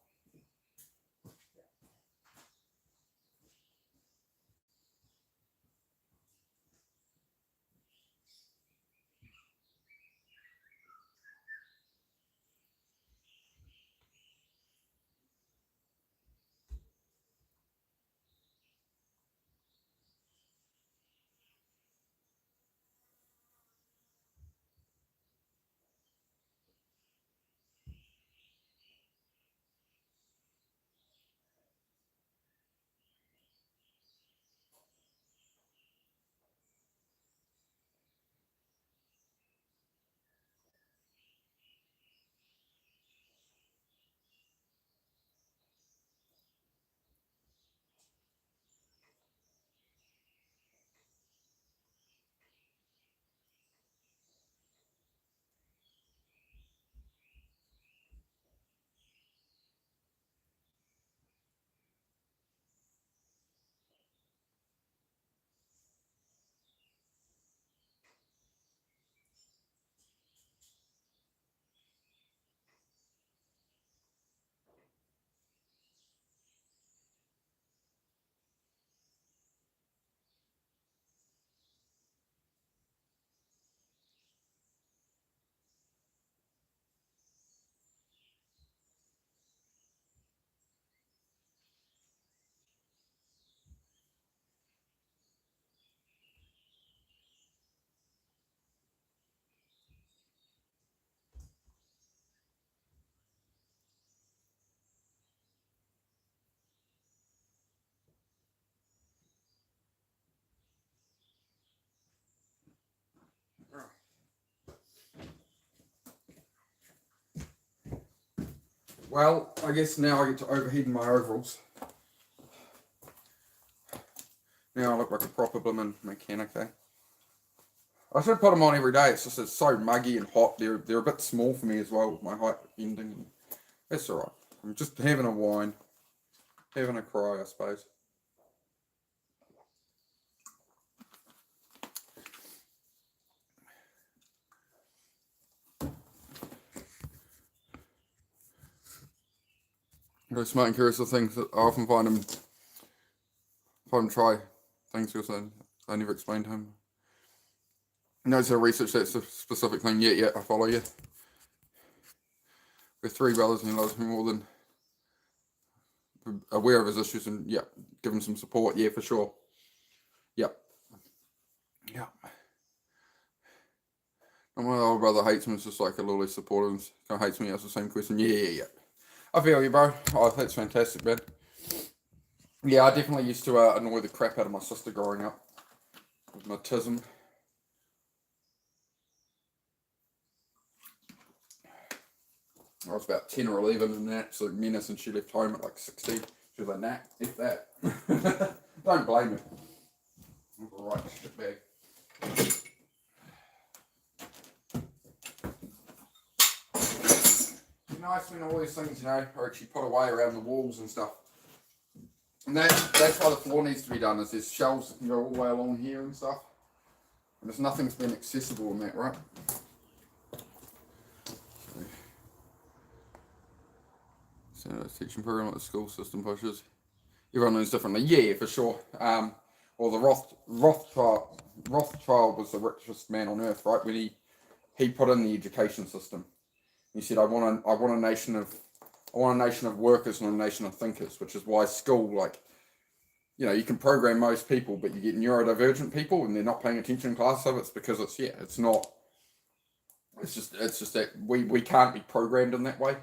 Speaker 1: Well, I guess now I get to overheat in my overalls. Now I look like a proper blooming mechanic, eh? I should put them on every day. It's just it's so muggy and hot. They're a bit small for me as well with my height ending. That's alright. I'm just having a wine. Having a cry, I suppose. Very smart and curious of things that I often find him try things because I never explained to him. He knows how to research that specific thing. Yeah, I follow you. We're three brothers and he loves me more than aware of his issues and give him some support. Yeah, for sure. Yep. Yeah. And my older brother hates me. It's just like a little less supportive. Kind of hates me. Asks the same question. Yeah. I feel you, bro. Oh, that's fantastic, man. Yeah, I definitely used to annoy the crap out of my sister growing up with my tism. I was about 10 or 11 and an absolute menace, and she left home at like 16. She was like, nah, if that. Don't blame me. I'm a right shitbag. Nice when all these things, are actually put away around the walls and stuff. And that's why the floor needs to be done, is there's shelves that can go all the way along here and stuff. And there's nothing's been accessible in that, right? So teaching program like the school system pushes. Everyone knows differently. Yeah, for sure. Well, the Rothschild was the richest man on earth, right? When he put in the education system, he said, I want a nation of workers and a nation of thinkers," which is why school, like, you know, you can program most people, but you get neurodivergent people and they're not paying attention in class. So it's because it's just that we can't be programmed in that way.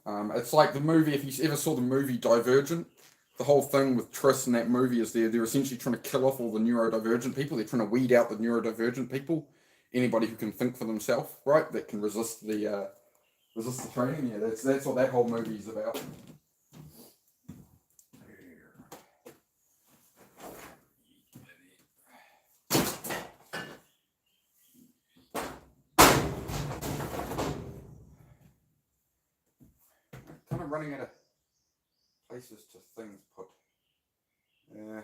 Speaker 1: It's like the movie, if you ever saw the movie Divergent, the whole thing with Tris in that movie is they're essentially trying to kill off all the neurodivergent people. They're trying to weed out the neurodivergent people. Anybody who can think for themselves, right? That can resist the training. Yeah, that's what that whole movie is about. Kind of running out of places to things put. Yeah.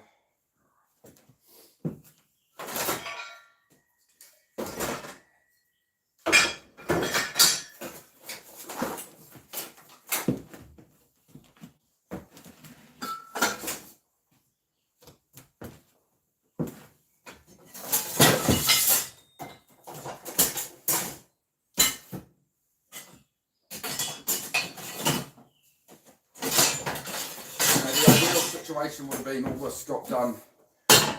Speaker 1: The ideal situation would have been all this got done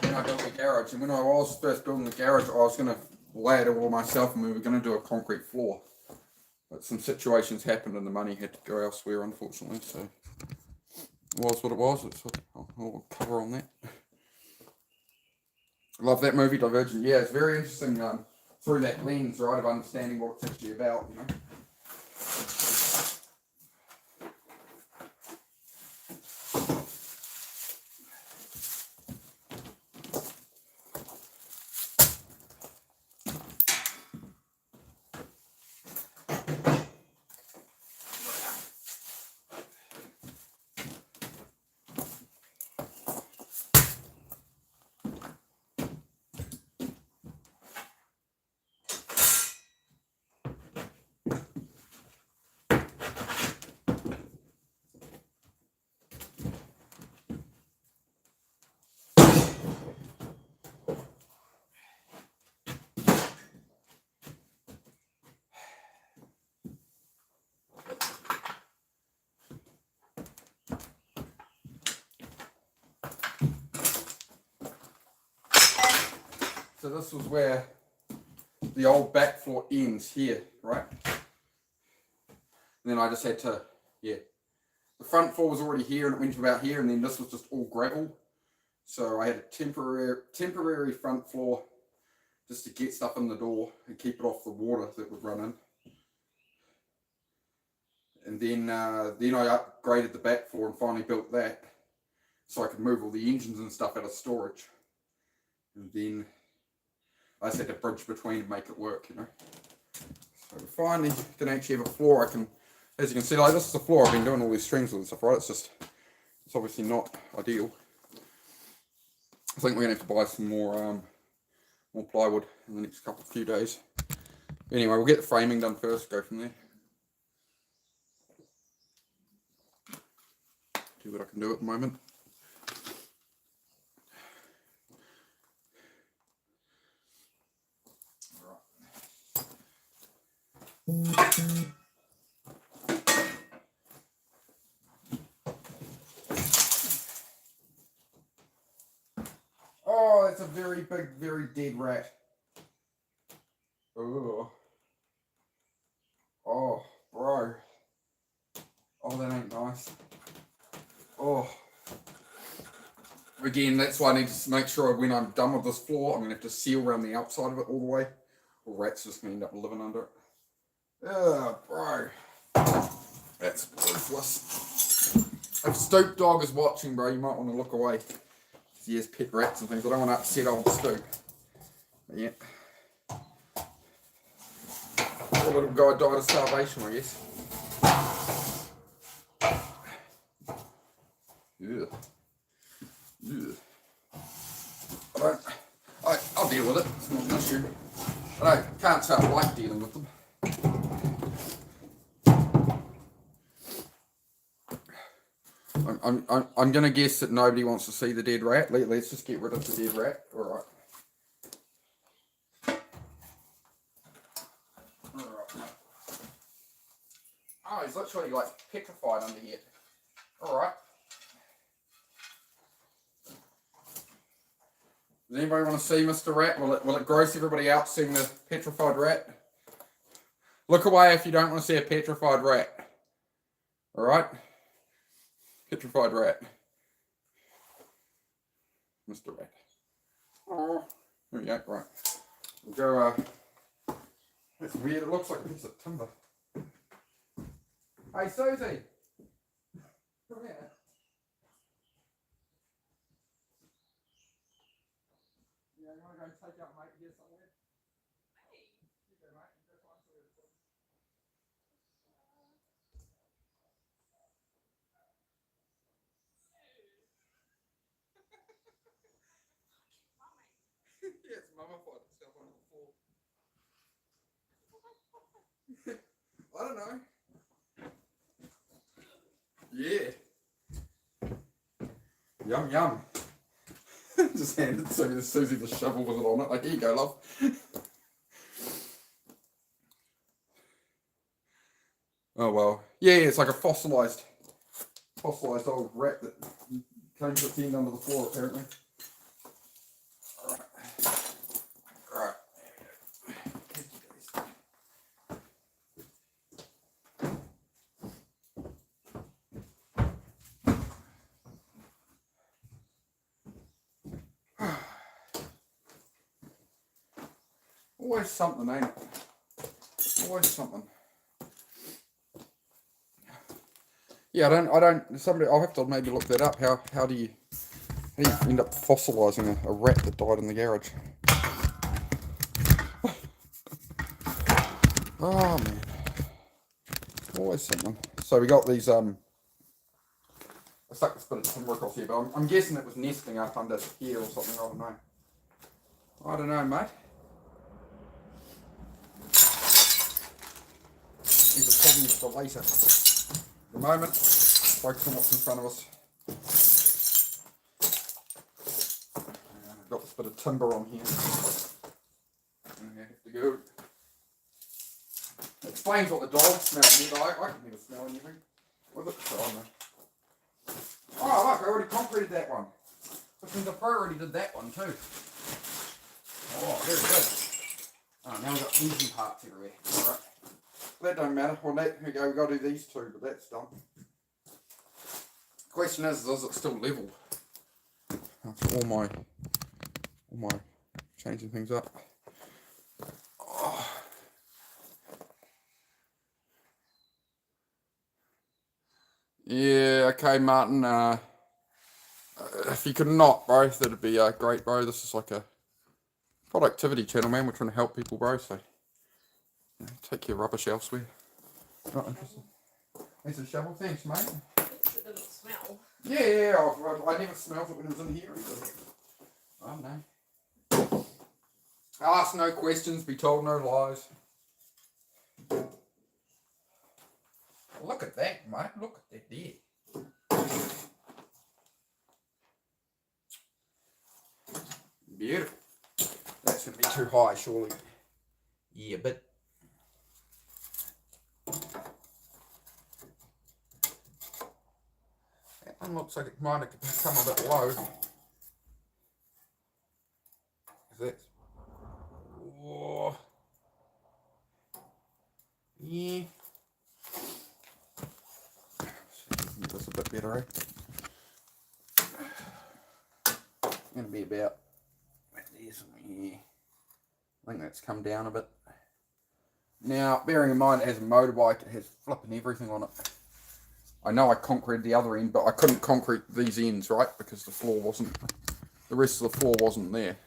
Speaker 1: when I built the garage. And when I was first building the garage, I was going to lay it all myself and we were going to do a concrete floor. But some situations happened and the money had to go elsewhere, unfortunately. So it was what it was. I'll cover on that. Love that movie, Divergent. Yeah, it's very interesting through that lens, right, of understanding what it's actually about, you know. So this was where the old back floor ends here, right? And then I just had to, the front floor was already here and it went to about here, and then this was just all gravel. So I had a temporary front floor just to get stuff in the door and keep it off the water that would run in. And then I upgraded the back floor and finally built that so I could move all the engines and stuff out of storage. And then I just had to bridge between to make it work, you know. So we finally can actually have a floor I can, as you can see, like this is the floor I've been doing all these streams with and stuff, right? It's obviously not ideal. I think we're gonna have to buy some more plywood in the next few days. Anyway, we'll get the framing done first, go from there. Do what I can do at the moment. Oh, that's a very big, very dead rat. Oh, bro. Oh, that ain't nice. Oh. Again, that's why I need to make sure when I'm done with this floor, I'm going to have to seal around the outside of it all the way, or rats just going to end up living under it. Oh, bro. That's ruthless. If Stoop Dog is watching, bro, you might want to look away. He has pet rats and things. I don't want to upset old Stoop. But yeah. Poor little guy died of starvation, I guess. Yeah. Ugh. I'll deal with it. It's not an issue. I can't say I like dealing with them. I'm gonna guess that nobody wants to see the dead rat. Let's just get rid of the dead rat. Alright. Oh, he's literally like petrified under here. Alright. Does anybody want to see Mr. Rat? Will it gross everybody out seeing the petrified rat? Look away if you don't want to see a petrified rat. Alright? Petrified rat. Mr. Rat. Oh, there we go, right. We'll go, that's weird, it looks like a piece of timber. Hey, Susie! Come here. Yeah, you want to go take out mate here somewhere? Hey! You go, mate. You go find somewhere to put. Yeah, it's mummified itself on the floor. I don't know. Yeah. Yum yum. Just handed Susie the shovel with it on it. Like, here you go, love. Oh well. Yeah, it's like a fossilized old rat that came to its end under the floor apparently. Alright. Alright. Always something, ain't it? Always something. Yeah, I'll have to maybe look that up. How do you end up fossilising a rat that died in the garage? Oh man. Always something. So we got these I stuck this bit of timber across here, but I'm guessing it was nesting up under here or something, I don't know, mate. These are problems for later. At the moment, focus on what's in front of us. I've got this bit of timber on here. And I have to go. It explains what the dogs smell here, but I can never smell anything. What is it? Oh, no. Oh, look, I already concreted that one. Which means the pro already did that one too. Oh, very good. Oh, now we've got engine parts everywhere. Alright. That don't matter. Well, here we go. We've got to do these two, but that's done. Question is it still level? After all my changing things up. Oh. Yeah, okay, Martin. If you could not, bro, that'd be great, bro. This is like a productivity channel, man. We're trying to help people, bro. So take your rubbish elsewhere. Not interested. There's a shovel. Thanks, mate.
Speaker 2: It doesn't smell.
Speaker 1: Yeah, I never smelled it when it was in here either. I don't know. Ask no questions, be told no lies. Look at that, mate. Look at that there. Beautiful. That's going to be too high, surely. Yeah, but... that one looks like it might have come a bit low. Is that... whoa. Yeah. Make this a bit better, eh? Going to be about there's yeah. I think that's come down a bit. Now, bearing in mind it has a motorbike, it has flipping everything on it. I know I concreted the other end, but I couldn't concrete these ends, right? Because the rest of the floor wasn't there.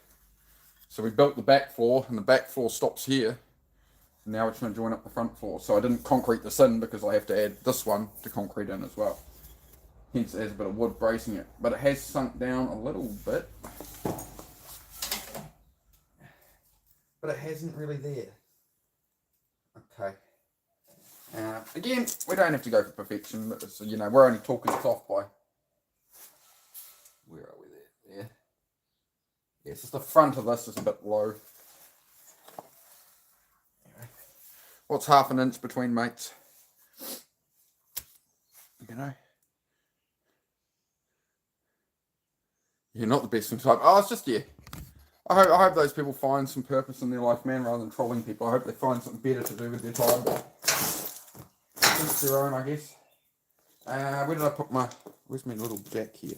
Speaker 1: So we built the back floor, and the back floor stops here. And now we're trying to join up the front floor. So I didn't concrete this in because I have to add this one to concrete in as well. hence it has a bit of wood bracing it, but it has sunk down a little bit, but it hasn't really there. Okay. Again, we don't have to go for perfection, but so, you know, we're only talking it off by, where are we there? There. Yeah, it's just the front of this is a bit low. What's half an inch between mates? You know? You're not the best in type. Oh, it's just, yeah. I hope those people find some purpose in their life, man, rather than trolling people. I hope they find something better to do with their time. It's their own, I guess. Where did I put my... Where's my little jack here?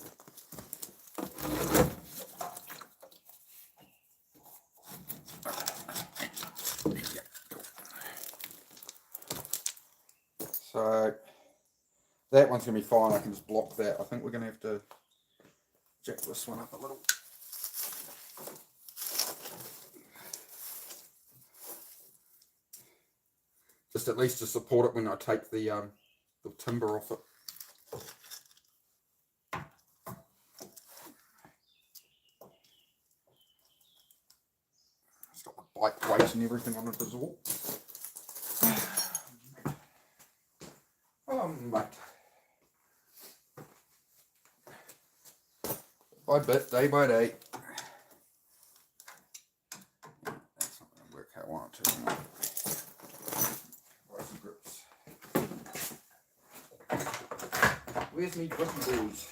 Speaker 1: So, that one's going to be fine. I can just block that. I think we're going to have to jack this one up a little. Just at least to support it when I take the timber off it. It's got the bike weight and everything on it as well. Oh, mate. By bit, day by day. That's not going to work how I want it to. Some grips. Where's me grippy balls?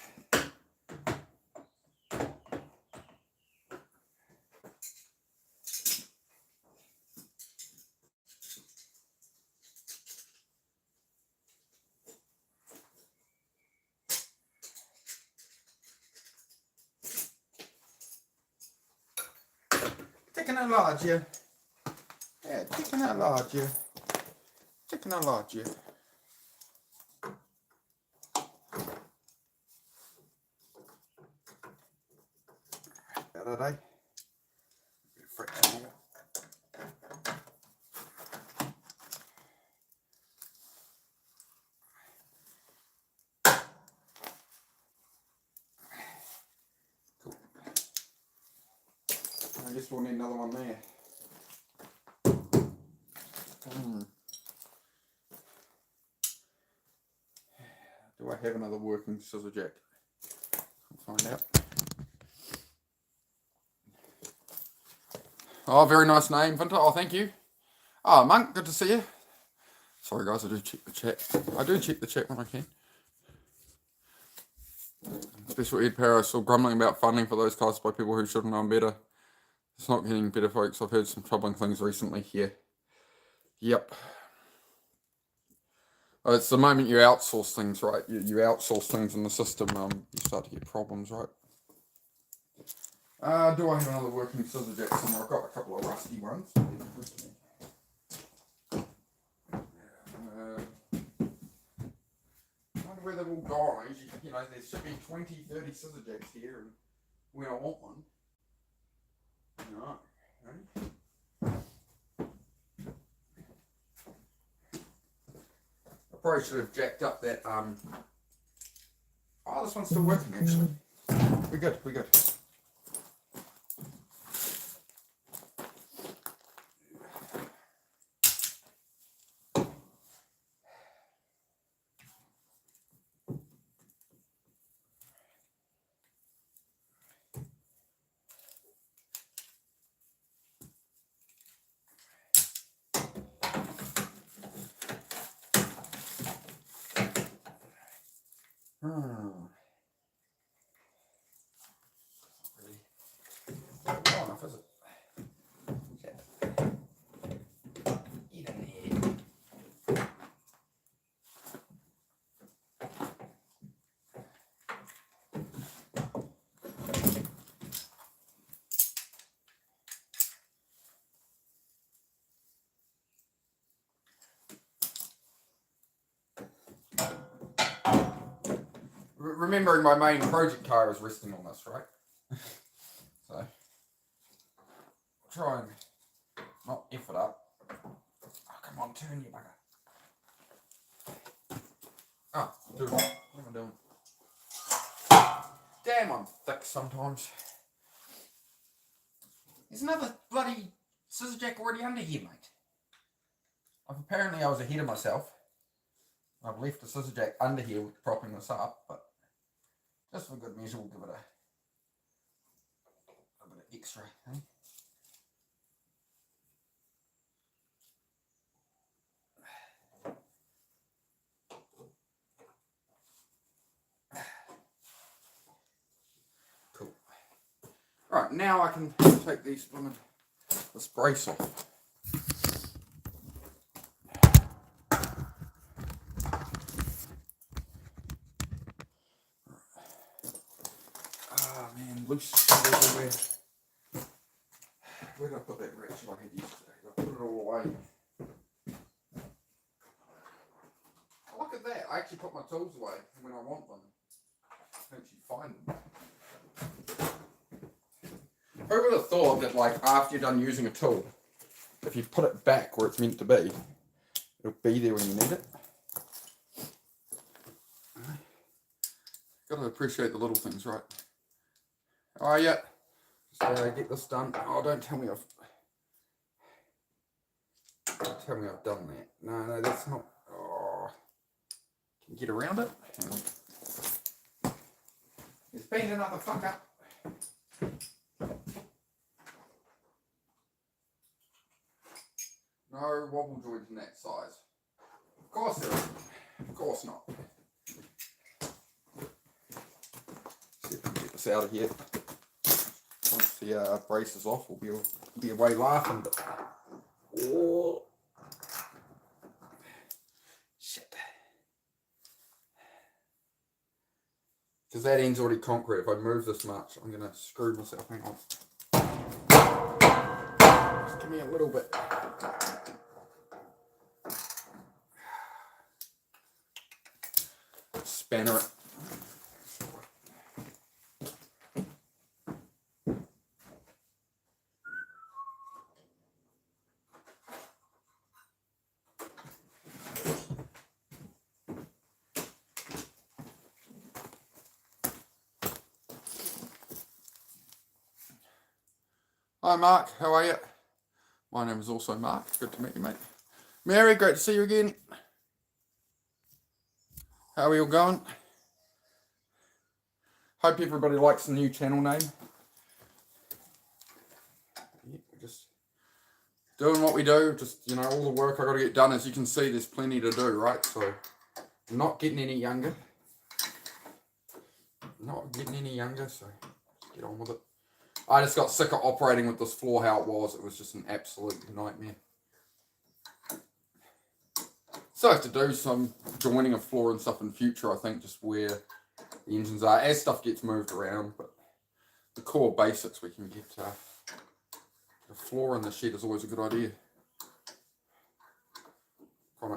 Speaker 1: Taking a large, yeah. Yeah, taking a large, yeah. Taking a large, yeah. Better day. Frick that out. Cool. I guess we'll need another one there. Do I have another working scissor jack? We'll find out. Oh, very nice name, Vinter. Oh, thank you. Oh, Monk, good to see you. Sorry, guys, I do check the chat. I do check the chat when I can. Special Ed Parra still grumbling about funding for those classes by people who should have known better. It's not getting better, folks. I've heard some troubling things recently here. Yep. It's the moment you outsource things, right? You outsource things in the system, you start to get problems, right? Do I have another working scissor jack somewhere? I've got a couple of rusty ones. I wonder where they've all gone. You know, there should be 20, 30 scissor jacks here, and when I want one. No. I probably should have jacked up that, oh, this one's still working, actually. We're good, we're good. Remembering my main project car is resting on this, right? So, I'll try and not F it up. Oh, come on, turn you bugger. Oh, dude, what am I doing? Damn, I'm thick sometimes. There's another bloody scissor jack already under here, mate. Apparently I was ahead of myself. I've left the scissor jack under here propping this up, but just for good measure we'll give it a bit of extra, eh? Cool. Right, now I can take this brace off. Ah man, loose everywhere. Where did I put that wrench like I had yesterday? I put it all away. Look at that, I actually put my tools away when I want them. I actually find them. Who would have thought that, like, after you're done using a tool, if you put it back where it's meant to be, it'll be there when you need it. Gotta appreciate the little things, right? How are you? Just get this done. Oh, don't tell me I've done that. No, that's not. Oh, can you get around it? Hang on. It's been another fuck up. No wobble joints in that size. Of course there isn't. Of course not. See if we can get this out of here. Once the brace is off, we'll be away laughing. But oh, shit! Because that end's already concrete. If I move this much, I'm gonna screw myself. Hang on. Just give me a little bit. Spanner it. Hi Mark, how are you? My name is also Mark. Good to meet you, mate. Mary, great to see you again. How are you all going? Hope everybody likes the new channel name. Yeah, we're just doing what we do. Just, you know, all the work I got to get done. As you can see, there's plenty to do, right? So, I'm not getting any younger. So just get on with it. I just got sick of operating with this floor how it was. It was just an absolute nightmare. So I have to do some joining of floor and stuff in future, I think, just where the engines are, as stuff gets moved around. But the core basics we can get. The floor in the shed is always a good idea. I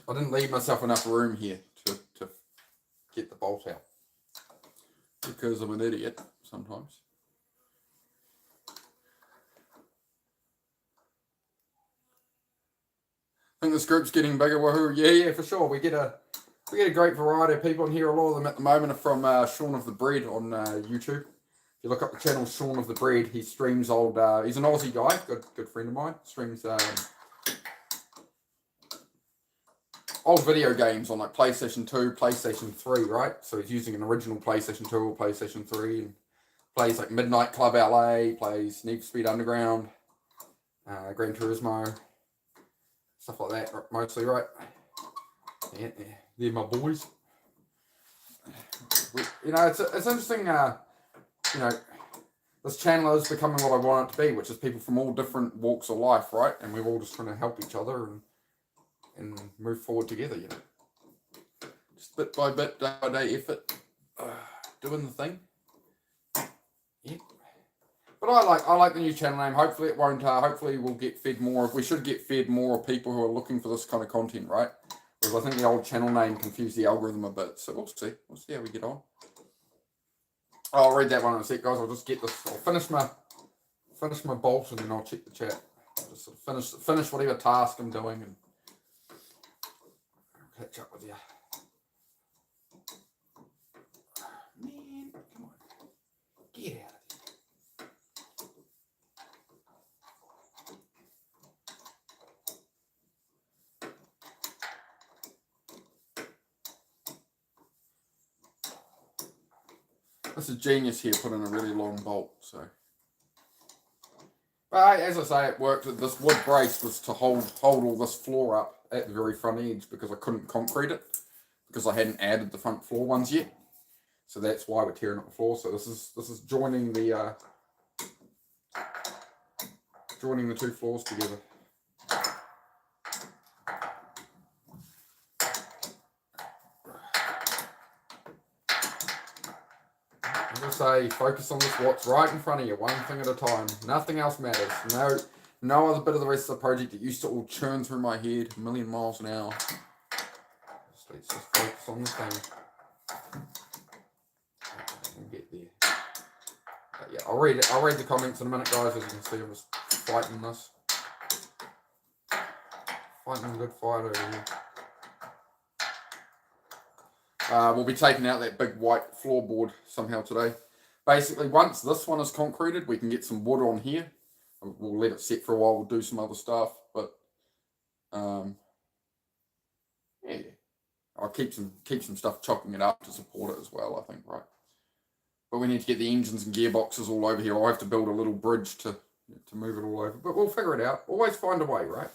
Speaker 1: didn't leave myself enough room here to get the bolt out. Because I'm an idiot sometimes. I think this group's getting bigger. Woohoo! Yeah, for sure. We get a great variety of people in here. A lot of them at the moment are from Shaun of the Bread on YouTube. If you look up the channel Shaun of the Bread, he streams old. He's an Aussie guy, good friend of mine. Streams old video games on like PlayStation 2, PlayStation 3, right? So he's using an original PlayStation 2 or PlayStation 3 and plays like Midnight Club LA, plays Need for Speed Underground, Gran Turismo, stuff like that, mostly, right? Yeah, they're my boys. You know, it's interesting, you know, this channel is becoming what I want it to be, which is people from all different walks of life, right? And we're all just trying to help each other and move forward together, you know. Just bit by bit, day by day effort, doing the thing. Yeah. But I like the new channel name. Hopefully it won't. Hopefully we'll get fed more. We should get fed more people who are looking for this kind of content, right? Because I think the old channel name confused the algorithm a bit. So we'll see. We'll see how we get on. I'll read that one in a sec, guys. I'll just get this. I'll finish my bolt and then I'll check the chat. I'll just sort of finish whatever task I'm doing and I'll catch up with you. This is genius here, put in a really long bolt, so. But as I say, it worked. This wood brace was to hold all this floor up at the very front edge because I couldn't concrete it because I hadn't added the front floor ones yet. So that's why we're tearing up the floor. So this is joining the two floors together. As I say, focus on this what's right in front of you, one thing at a time. Nothing else matters. No other bit of the rest of the project that used to all churn through my head a million miles an hour. Let's just focus on the thing. We'll get there. But yeah, I'll read the comments in a minute, guys. As you can see, I'm just fighting this. Fighting a good fight over here. We'll be taking out that big white floorboard somehow today. Basically, once this one is concreted, we can get some wood on here. We'll let it set for a while. We'll do some other stuff, but yeah, I'll keep some stuff chopping it up to support it as well, I think, right? But we need to get the engines and gearboxes all over here. I'll have to build a little bridge to move it all over, but we'll figure it out. Always find a way, right?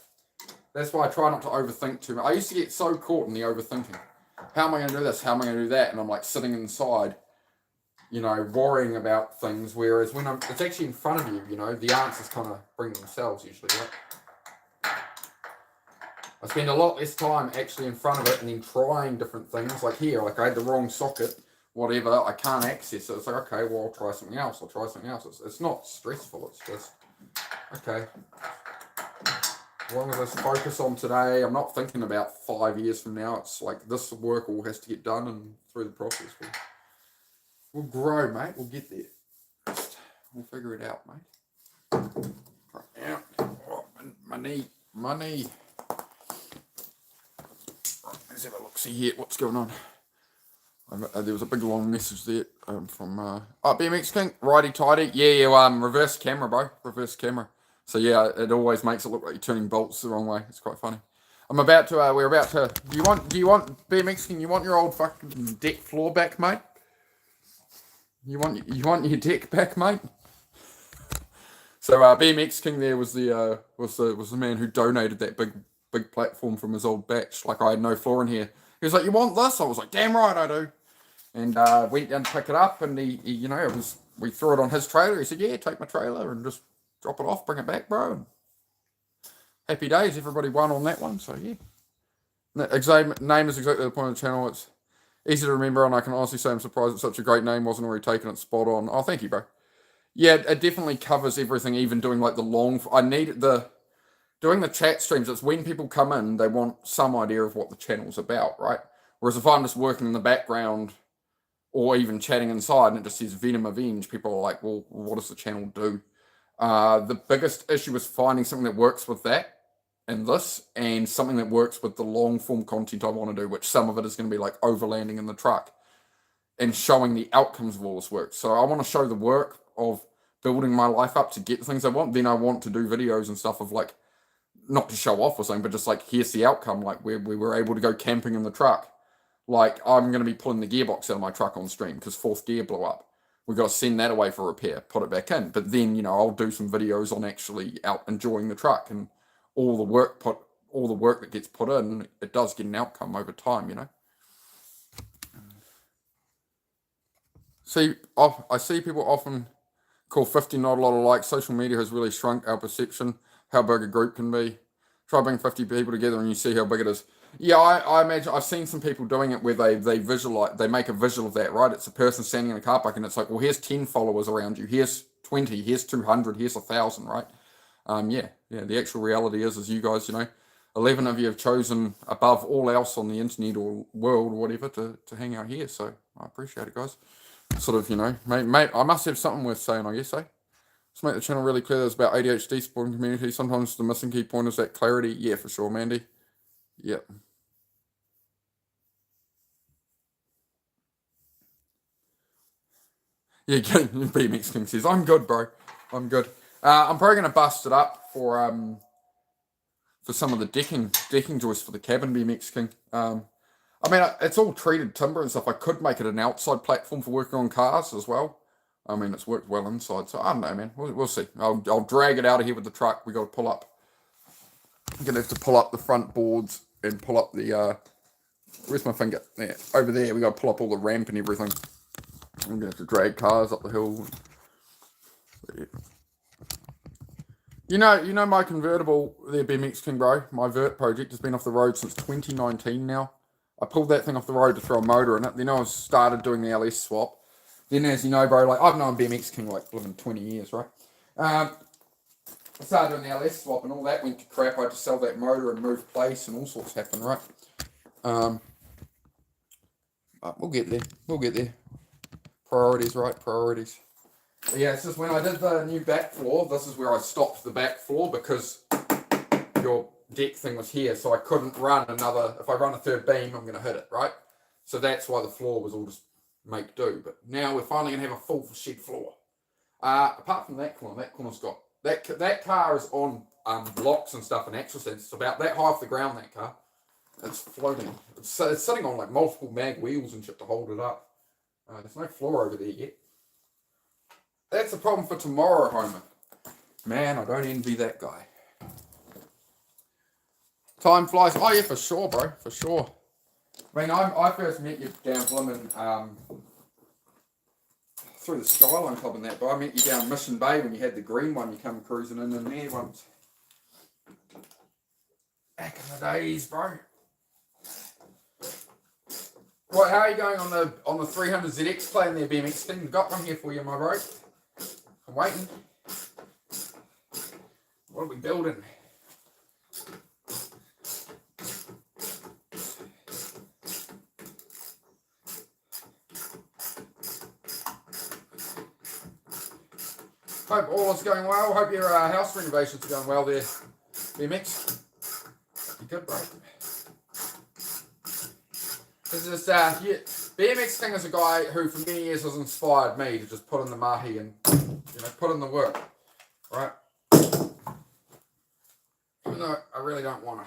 Speaker 1: That's why I try not to overthink too much. I used to get so caught in the overthinking. How am I going to do this? How am I going to do that? And I'm like sitting inside, you know, worrying about things. Whereas when it's actually in front of you, you know, the answers kind of bring themselves usually, right? I spend a lot less time actually in front of it and then trying different things. Like here, like I had the wrong socket, whatever, I can't access it. It's like, okay, well, I'll try something else. It's not stressful. It's just, okay. As long as I focus on today, I'm not thinking about 5 years from now. It's like this work all has to get done, and through the process, we'll grow, mate. We'll get there. We'll figure it out, mate. Right now, oh, my knee. Right, let's have a look. See here, what's going on? There was a big long message there from BMX King, righty tighty. Yeah, reverse camera, bro. Reverse camera. So yeah, it always makes it look like you're turning bolts the wrong way. It's quite funny. We're about to. Do you want BMX King? You want your old fucking deck floor back, mate? You want your deck back, mate? So BMX King there was the man who donated that big platform from his old batch. Like I had no floor in here. He was like, "You want this?" I was like, "Damn right I do." And went down to pick it up, and he you know, we threw it on his trailer. He said, "Yeah, take my trailer and just drop it off, bring it back, bro." And happy days, everybody won on that one. So yeah, name is exactly the point of the channel. It's easy to remember, and I can honestly say I'm surprised that such a great name wasn't already taken it spot on. Oh, thank you, bro. Yeah, it definitely covers everything, even doing like the long. I need doing the chat streams. It's when people come in, they want some idea of what the channel's about, right? Whereas if I'm just working in the background or even chatting inside and it just says Venom Avenge, people are like, well, what does the channel do? The biggest issue is finding something that works with that and this, and something that works with the long form content I want to do, which some of it is going to be like overlanding in the truck and showing the outcomes of all this work. So I want to show the work of building my life up to get the things I want. Then I want to do videos and stuff of like, not to show off or something, but just like, here's the outcome. Like we were able to go camping in the truck. Like I'm going to be pulling the gearbox out of my truck on stream because fourth gear blew up. We got to send that away for repair, put it back in. But then, you know, I'll do some videos on actually out enjoying the truck and all the work that gets put in. It does get an outcome over time, you know. I see people often call 50 not a lot of likes. Social media has really shrunk our perception how big a group can be. Try bringing 50 people together and you see how big it is. Yeah, I imagine I've seen some people doing it where they visualize, they make a visual of that, right? It's a person standing in a car park and it's like, well, here's 10 followers around you, here's 20, here's 200, here's 1,000, right? Yeah. The actual reality is you guys, you know, 11 of you have chosen above all else on the internet or world or whatever to hang out here. So I appreciate it, guys. Sort of, you know, mate, I must have something worth saying, I guess, eh? Let's make the channel really clear that it's about ADHD supporting community. Sometimes the missing key point is that clarity. Yeah, for sure, Mandy. Yep. Yeah, BMX King says, I'm good, bro. I'm good. I'm probably going to bust it up for some of the decking joists for the cabin, BMX King. I mean, it's all treated timber and stuff. I could make it an outside platform for working on cars as well. I mean, it's worked well inside, so I don't know, man. We'll see. I'll drag it out of here with the truck. We got to pull up. I'm gonna have to pull up the front boards and pull up the. Where's my finger? There, over there. We got to pull up all the ramp and everything. I'm gonna have to drag cars up the hill. You know my convertible, the BMX King, bro. My vert project has been off the road since 2019 now. I pulled that thing off the road to throw a motor in it. Then I started doing the LS swap. Then, as you know, bro, like I've known BMX King like living 20 years, right? I started doing the LS swap and all that went to crap. I had to sell that motor and move place and all sorts happened, right? We'll get there. We'll get there. Priorities, right? Priorities. But yeah, it's just when I did the new back floor, this is where I stopped the back floor because your deck thing was here, so I couldn't run another. If I run a third beam, I'm going to hit it, right? So that's why the floor was all just make do. But now we're finally going to have a full shed floor. Apart from that corner's got that car is on blocks and stuff and axle stands. It's about that high off the ground. That car, it's floating. It's sitting on like multiple mag wheels and shit to hold it up. There's no floor over there yet. That's a problem for tomorrow, Homer. Man, I don't envy that guy. Time flies. Oh yeah, for sure, bro. For sure. I mean, I first met you down Blimmin, through the Skyline Club and that, but I met you down Mission Bay when you had the green one. You come cruising in there once. Back in the days, bro. Right, how are you going on the 300ZX playing there, BMX thing? Got one here for you, my bro. I'm waiting. What are we building? Hope all is going well. Hope your house renovations are going well there, BMX. You good, bro? This is BMX King is a guy who for many years has inspired me to just put in the mahi and put in the work, right? Even though I really don't want to,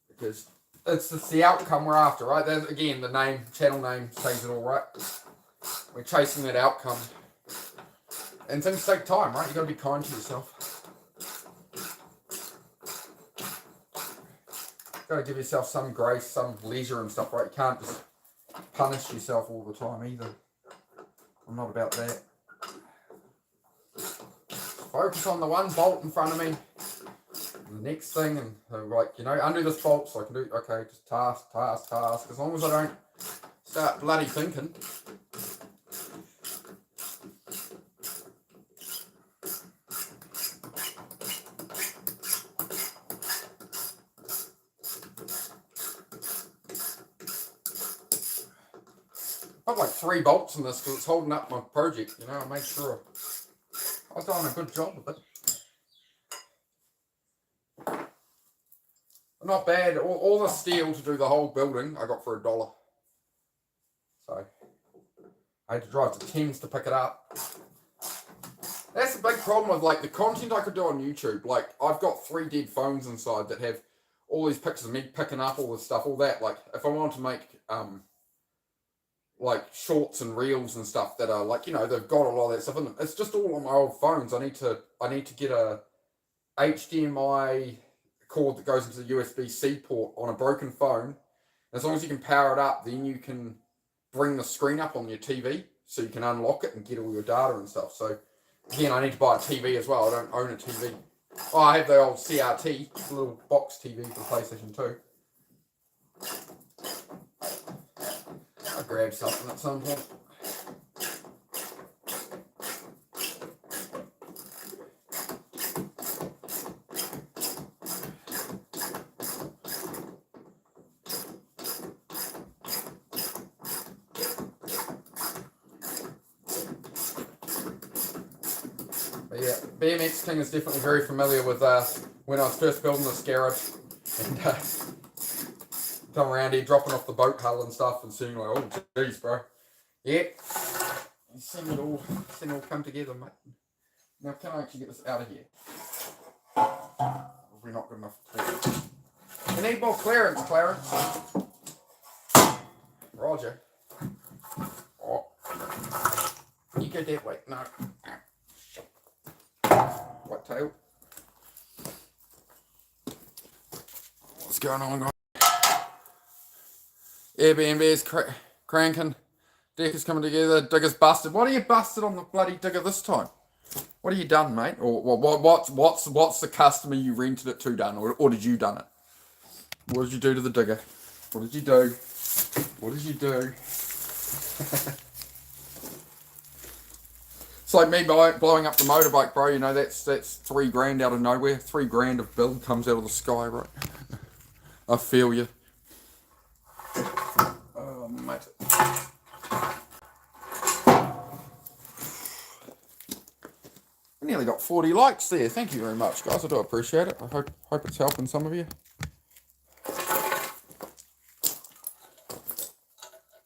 Speaker 1: because it's just the outcome we're after, right? There's, again, the channel name says it all, right? We're chasing that outcome, and things take time, right? You got to be kind to yourself. Got to give yourself some grace, some leisure and stuff, right? You can't just punish yourself all the time either. I'm not about that. Focus on the one bolt in front of me. And the next thing, and undo this bolt so I can do, okay, just task. As long as I don't start bloody thinking. I've got like 3 bolts in this because it's holding up my project, I made sure I was doing a good job with it. Not bad. All the steel to do the whole building I got for $1. So I had to drive to Thames to pick it up. That's the big problem with like the content I could do on YouTube. Like I've got 3 dead phones inside that have all these pictures of me picking up all this stuff, all that. Like if I wanted to make like shorts and reels and stuff that are like, they've got a lot of that stuff in them. It's just all on my old phones. I need to get a HDMI cord that goes into the USB-C port on a broken phone. As long as you can power it up, then you can bring the screen up on your TV so you can unlock it and get all your data and stuff. So again, I need to buy a TV as well. I don't own a TV. Oh, I have the old CRT, the little box TV for PlayStation 2. I'll grab something at some point. But yeah, BMX King is definitely very familiar with when I was first building this garage and come around here dropping off the boat hull and stuff and seeing like, oh jeez, bro. Yeah, seeing it all come together, mate. Now can I actually get this out of here? We're not good enough clearance. We need more clearance, Clarence. Roger. Oh. You go that way. No. White tail. What's going on, guys? Airbnb's cranking. Deck is coming together. Digger's busted. What are you busted on the bloody digger this time? What have you done, mate? Or what's the customer you rented it to done? Or did you done it? What did you do to the digger? What did you do? What did you do? It's like me blowing up the motorbike, bro. You know, that's $3,000 out of nowhere. $3,000 of bill comes out of the sky, right? I feel you. Oh, mate. I nearly got 40 likes there. Thank you very much, guys. I do appreciate it. I hope it's helping some of you.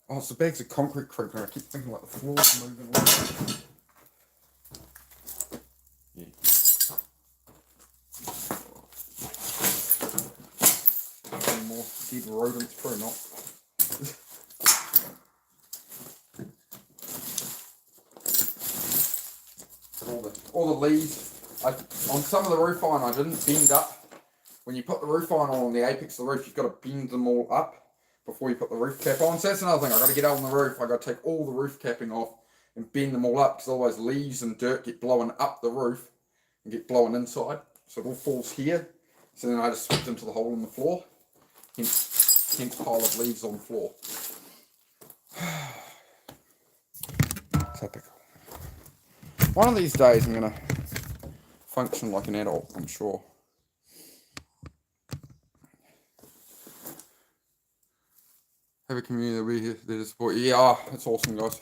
Speaker 1: Oh, it's the bags of concrete creeping. I keep thinking like the floor's moving around. Yeah. Any more dead rodents? Probably not. all the leaves. On some of the roof iron, I didn't bend up. When you put the roof iron on the apex of the roof, you've got to bend them all up before you put the roof cap on. So that's another thing. I've got to get out on the roof. I've got to take all the roof capping off and bend them all up, because otherwise leaves and dirt get blowing up the roof and get blowing inside. So it all falls here. So then I just sweep into the hole in the floor. Hence pile of leaves on the floor. Typical. One of these days I'm going to function like an adult, I'm sure. Have a community that we here there to support you. Yeah, that's awesome, guys.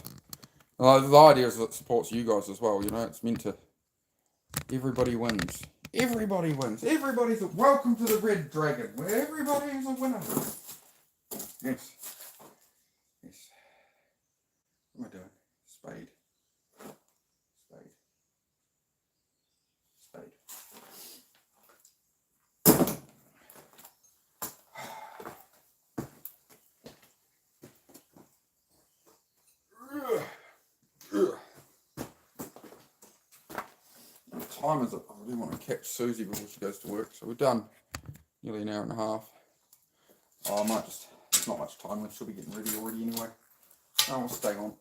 Speaker 1: The idea is that it supports you guys as well, you know. It's meant to... Everybody wins. Everybody wins. Everybody's a... Welcome to the Red Dragon, where everybody is a winner. Yes. Yes. What am I doing? Spade. Spade. Spade. What time is it? I really want to catch Susie before she goes to work. So we're done. Nearly an hour and a half. Oh, I might just... It's not much time left. She'll be getting ready already anyway. I'll stay on.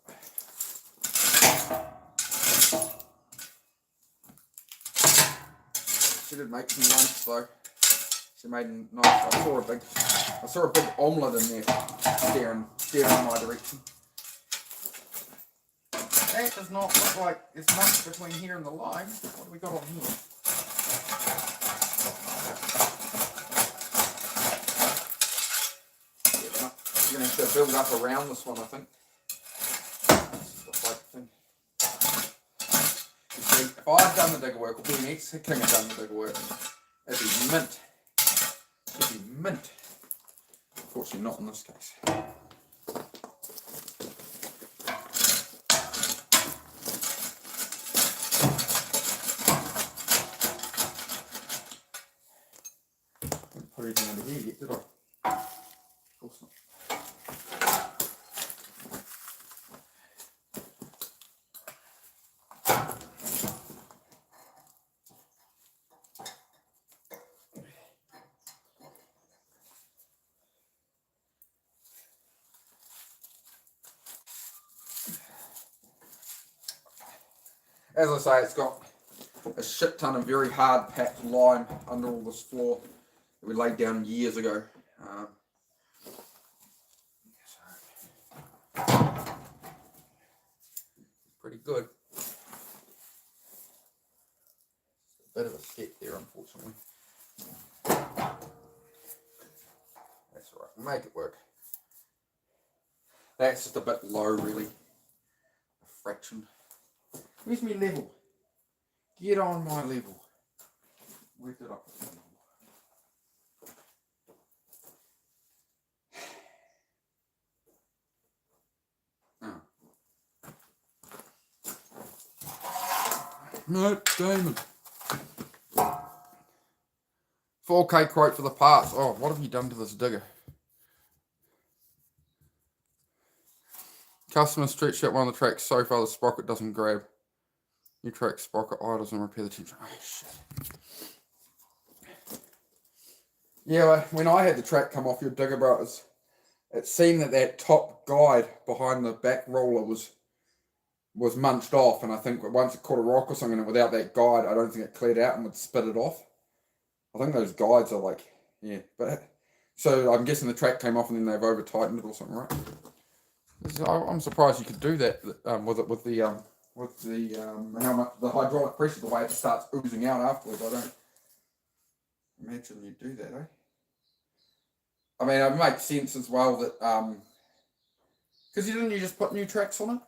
Speaker 1: She did make some lunch though. She made a nice... I saw a big omelette in there staring in my direction. That does not look like there's much between here and the line. What do we got on here? Yeah, you're going to have to build up around this one, I think. This is the fake thing. You see, if I'd done the digger work, or the next king had done the digger work, it'd be mint. It'd be mint. Unfortunately, not in this case. Put anything under here yet, did I? Of course not. As I say, it's got a shit ton of very hard packed lime under all this floor that we laid down years ago. Pretty good. A bit of a step there, unfortunately. That's alright, we'll make it work. That's just a bit low, really. A fraction. Where's my level? Get on my level. Where did I put my level? No, Damon. 4K quote for the parts. Oh, what have you done to this digger? Customer stretched out one of the tracks so far the sprocket doesn't grab. New track sprocket idles and repair the tension. Oh, shit. Yeah, when I had the track come off your digger brothers, it seemed that top guide behind the back roller was munched off, and I think once it caught a rock or something, and without that guide, I don't think it cleared out and would spit it off. I think those guides are like, yeah, but so I'm guessing the track came off and then they've over tightened it or something, right? I'm surprised you could do that with the how much the hydraulic pressure, the way it starts oozing out afterwards. I don't imagine you do that, eh? I mean, it makes sense as well that because you just put new tracks on it.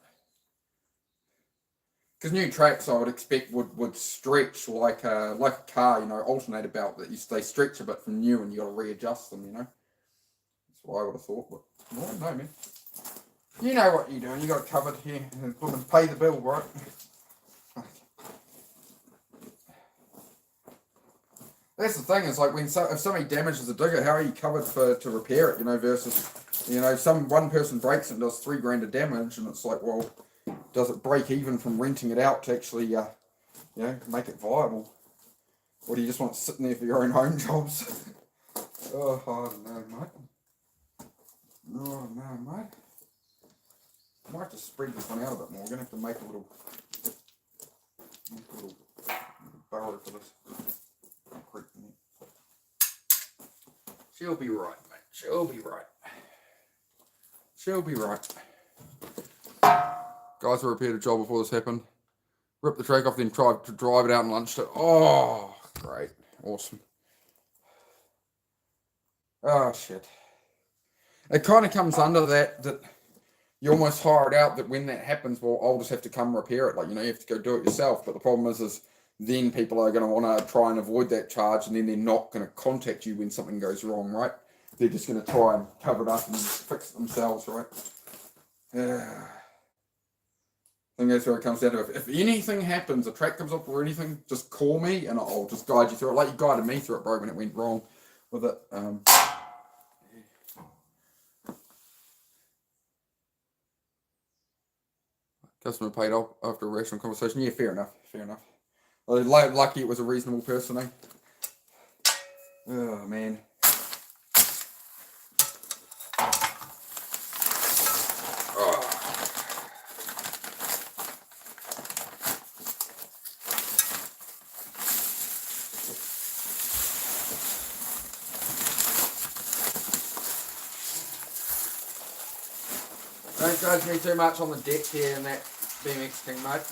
Speaker 1: Because new tracks, I would expect would stretch like a car, alternator belt that they stretch a bit from new, and you got to readjust them, That's what I would have thought, but I don't know, man. You know what you're doing. You got it covered here, and pay the bill, right? That's the thing. It's like if somebody damages a digger, how are you covered to repair it? Versus one person breaks it and does $3,000 of damage, and it's like, well, does it break even from renting it out to actually, make it viable? Or do you just want it sitting there for your own home jobs? Oh, I don't know, mate. Oh, no, mate. I might have to spread this one out a bit more. We're going to have to make a little burrow for this. She'll be right, mate. She'll be right. She'll be right. Guys who repaired a job before this happened. Ripped the track off, then tried to drive it out and lunched it. Oh, great. Awesome. Oh, shit. It kind of comes under that you almost hire it out that when that happens, well, I'll just have to come repair it. Like, you have to go do it yourself. But the problem is then people are going to want to try and avoid that charge, and then they're not going to contact you when something goes wrong, right? They're just going to try and cover it up and fix it themselves, right? Yeah. I think that's where it comes down to. If anything happens, a track comes up or anything, just call me and I'll just guide you through it. Like you guided me through it, bro, when it went wrong with it. Customer paid off after a rational conversation. Yeah, fair enough. Lucky it was a reasonable person, eh? Oh, man. Don't judge me too much on the deck here in that BMX thing, mate.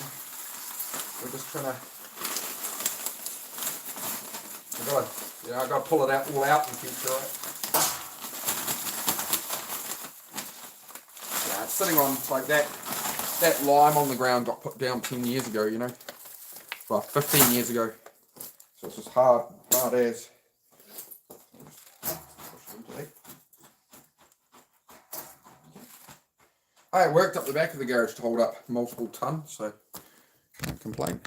Speaker 1: We're just trying to... I got to pull it all out in the future, right? Yeah, it's sitting on like that. That lime on the ground got put down 10 years ago, Well, 15 years ago. So it's just hard as. I worked up the back of the garage to hold up multiple tons, so can't complain.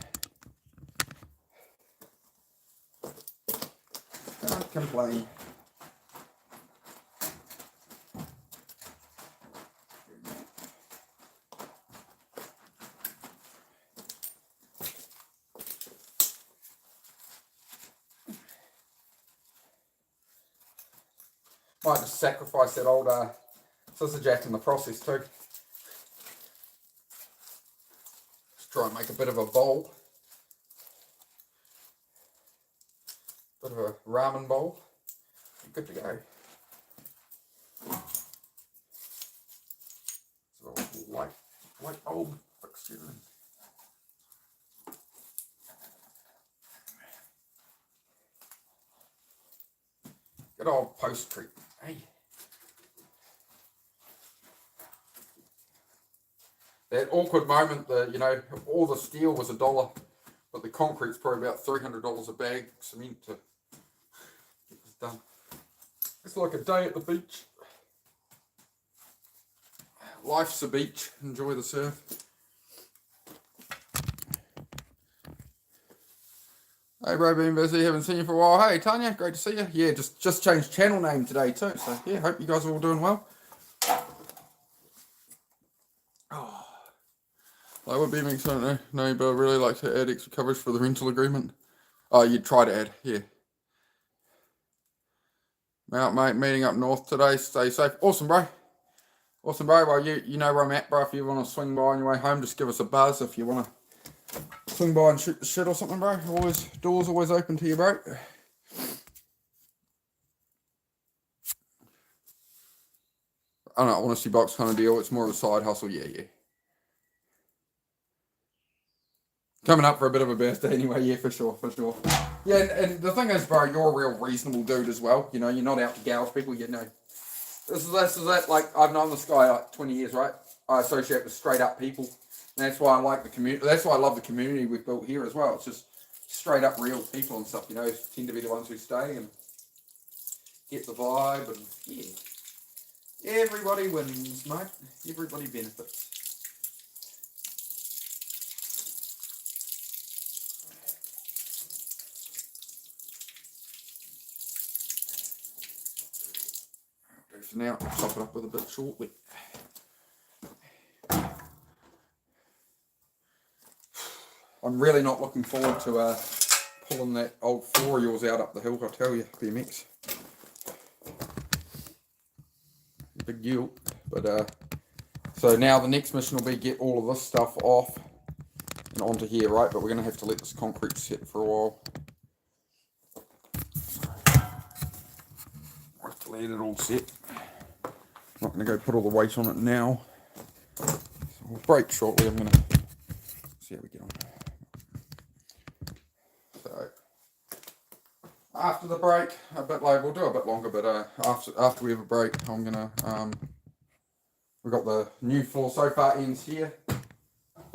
Speaker 1: Can't complain. Might just sacrifice that old scissor jack in the process too. Try and make a bit of a bowl. Bit of a ramen bowl. Good to go. So light bulb fixture. Good old post treat. Hey. That awkward moment that, all the steel was $1, but the concrete's probably about $300 a bag cement to get this done. It's like a day at the beach. Life's a beach. Enjoy the surf. Hey bro, been busy, haven't seen you for a while. Hey Tanya, great to see you. Yeah, just changed channel name today too, so yeah, hope you guys are all doing well. Like what BMX don't know? No, but I really like to add extra coverage for the rental agreement. Oh, you'd try to add, yeah. Mount, mate, meeting up north today. Stay safe. Awesome, bro. Awesome, bro. Well, you know where I'm at, bro. If you want to swing by on your way home, just give us a buzz. If you want to swing by and shoot the shit or something, bro. Always, doors always open to you, bro. I don't know, honesty box kind of deal. It's more of a side hustle. Yeah. Coming up for a bit of a birthday anyway. Yeah, for sure. Yeah, and the thing is, bro, you're a real reasonable dude as well. You know, you're not out to gouge people. You know, this is that. Like, I've known this guy like 20 years, right? I associate with straight up people. And that's why I like the community. That's why I love the community we've built here as well. It's just straight up real people and stuff. You know, tend to be the ones who stay and get the vibe. And yeah, everybody wins, mate. Everybody benefits. For now, I'll chop it up with a bit shortly. I'm really not looking forward to pulling that old floor of yours out up the hill, I tell you, BMX. Big deal. But so now the next mission will be get all of this stuff off and onto here, right? But we're going to have to let this concrete sit for a while. I'll have to let it all sit. I'm not going to go put all the weight on it now. So we'll break shortly. I'm going to see how we get on. So after the break, a bit later, we'll do a bit longer, but after we have a break, I'm going to, we've got the new floor so far ends here.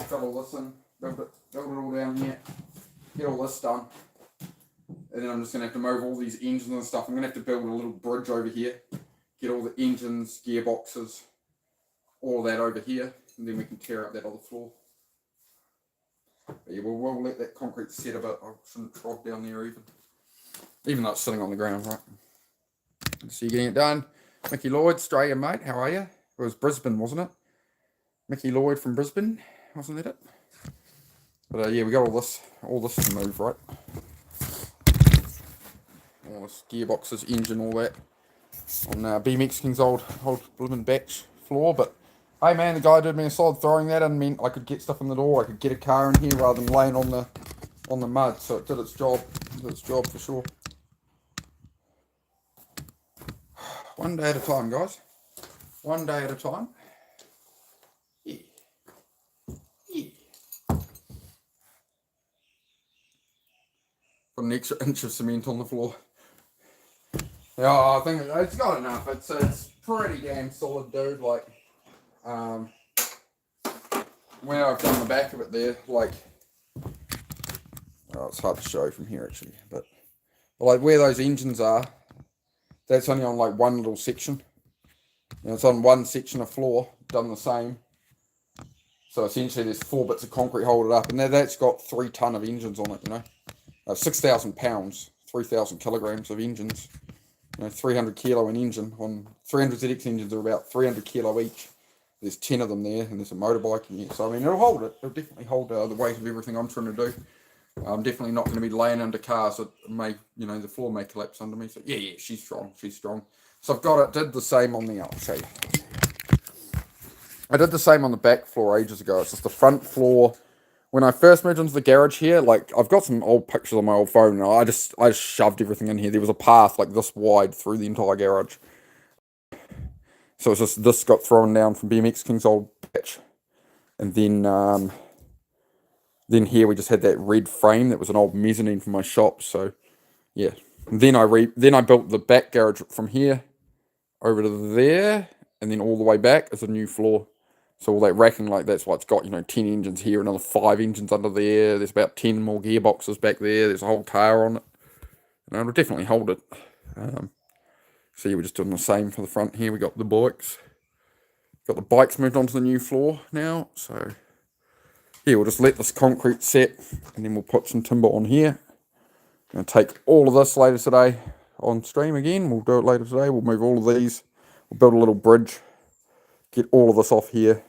Speaker 1: Got all this in, build it all down here, get all this done. And then I'm just going to have to move all these engines and stuff. I'm going to have to build a little bridge over here. Get all the engines, gearboxes, all that over here. And then we can tear up that other floor. But yeah, we'll let that concrete set a bit. I shouldn't trod down there even though it's sitting on the ground, right? So you're getting it done. Mickey Lloyd, Australia, mate. How are you? It was Brisbane, wasn't it? Mickey Lloyd from Brisbane. Wasn't that it? But yeah, we got all this to move, right? All this gearboxes, engine, all that on BMX King's old blooming batch floor. But hey, man, the guy did me a solid throwing that in. Meant I could get stuff in the door. I could get a car in here rather than laying on the mud. So it did its job. It did its job for sure. One day at a time, guys. One day at a time. Yeah. Put an extra inch of cement on the floor. Yeah, I think it's got enough. It's pretty damn solid, dude. Like, when I've done the back of it there, like, oh, it's hard to show from here actually, but like where those engines are, that's only on like one little section. You know, it's on one section of floor, done the same. So essentially there's 4 bits of concrete holding it up, and that's got 3 ton of engines on it, you know. 6,000 pounds, 3,000 kilograms of engines. You know, 300 kilo an engine. On 300 ZX engines are about 300 kilo each. There's 10 of them there, and there's a motorbike in here. So I mean, it'll hold it. It'll definitely hold the weight of everything I'm trying to do. I'm definitely not going to be laying under cars that may, you know, the floor may collapse under me. So yeah, she's strong. So I've got it. Did the same on the, I'll show you. I did the same on the back floor ages ago. It's just the front floor. When I first moved into the garage here, like, I've got some old pictures on my old phone, and I just shoved everything in here. There was a path like this wide through the entire garage. So it's just, this got thrown down from BMX King's old patch. And then here we just had that red frame that was an old mezzanine from my shop. So yeah. And then I built the back garage from here over to there, and then all the way back is a new floor. So all that racking, like, that's why it's got, you know, 10 engines here, another 5 engines under there. There's about 10 more gearboxes back there. There's a whole car on it. And it'll definitely hold it. So yeah, we're just doing the same for the front here. We got the bikes. Got the bikes moved onto the new floor now. So yeah, we'll just let this concrete set, and then we'll put some timber on here. Going to take all of this later today on stream again. We'll do it later today. We'll move all of these. We'll build a little bridge. Get all of this off here.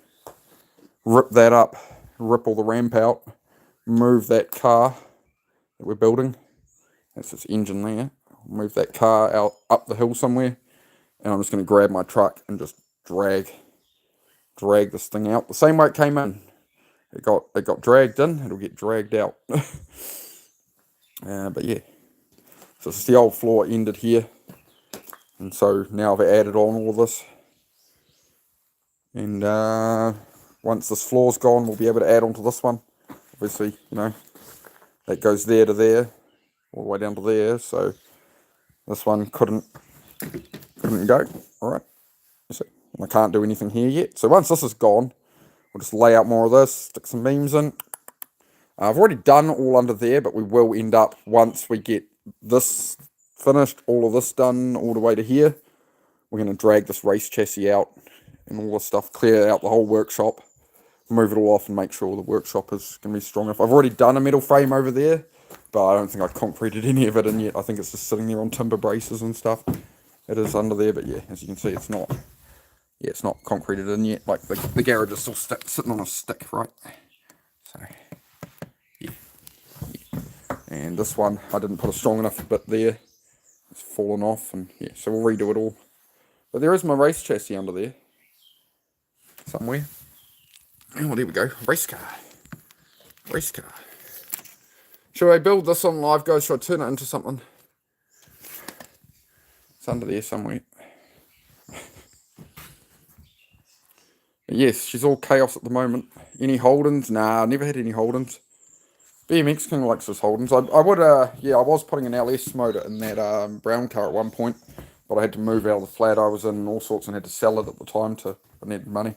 Speaker 1: Rip that up. rip all the ramp out, move that car that we're building. That's its engine there. Move that car out up the hill somewhere, and I'm just going to grab my truck and just drag this thing out the same way it came in. It got dragged in. It'll get dragged out. But yeah, so it's the old floor ended here, and so now I've added on all of this. And once this floor's gone, we'll be able to add on to this one. Obviously, you know, that goes there to there, all the way down to there. So this one couldn't go. All right. So I can't do anything here yet. So once this is gone, we'll just lay out more of this, stick some beams in. I've already done all under there, but we will end up, once we get this finished, all of this done, all the way to here, we're going to drag this race chassis out and all this stuff, clear out the whole workshop, move it all off and make sure the workshop is going to be strong enough. I've already done a metal frame over there, but I don't think I've concreted any of it in yet. I think it's just sitting there on timber braces and stuff. It is under there, but yeah, as you can see, it's not concreted in yet. Like the garage is still sitting on a stick, right? So yeah. And this one, I didn't put a strong enough bit there. It's fallen off, and yeah, so we'll redo it all. But there is my race chassis under there somewhere. Oh, there we go. Race car. Should I build this on live, guys? Should I turn it into something? It's under there somewhere. But yes, she's all chaos at the moment. Any Holdens? Nah, never had any Holdens. BMX King likes his Holdens. I was putting an LS motor in that brown car at one point, but I had to move out of the flat I was in and all sorts, and had to sell it at the time I needed money.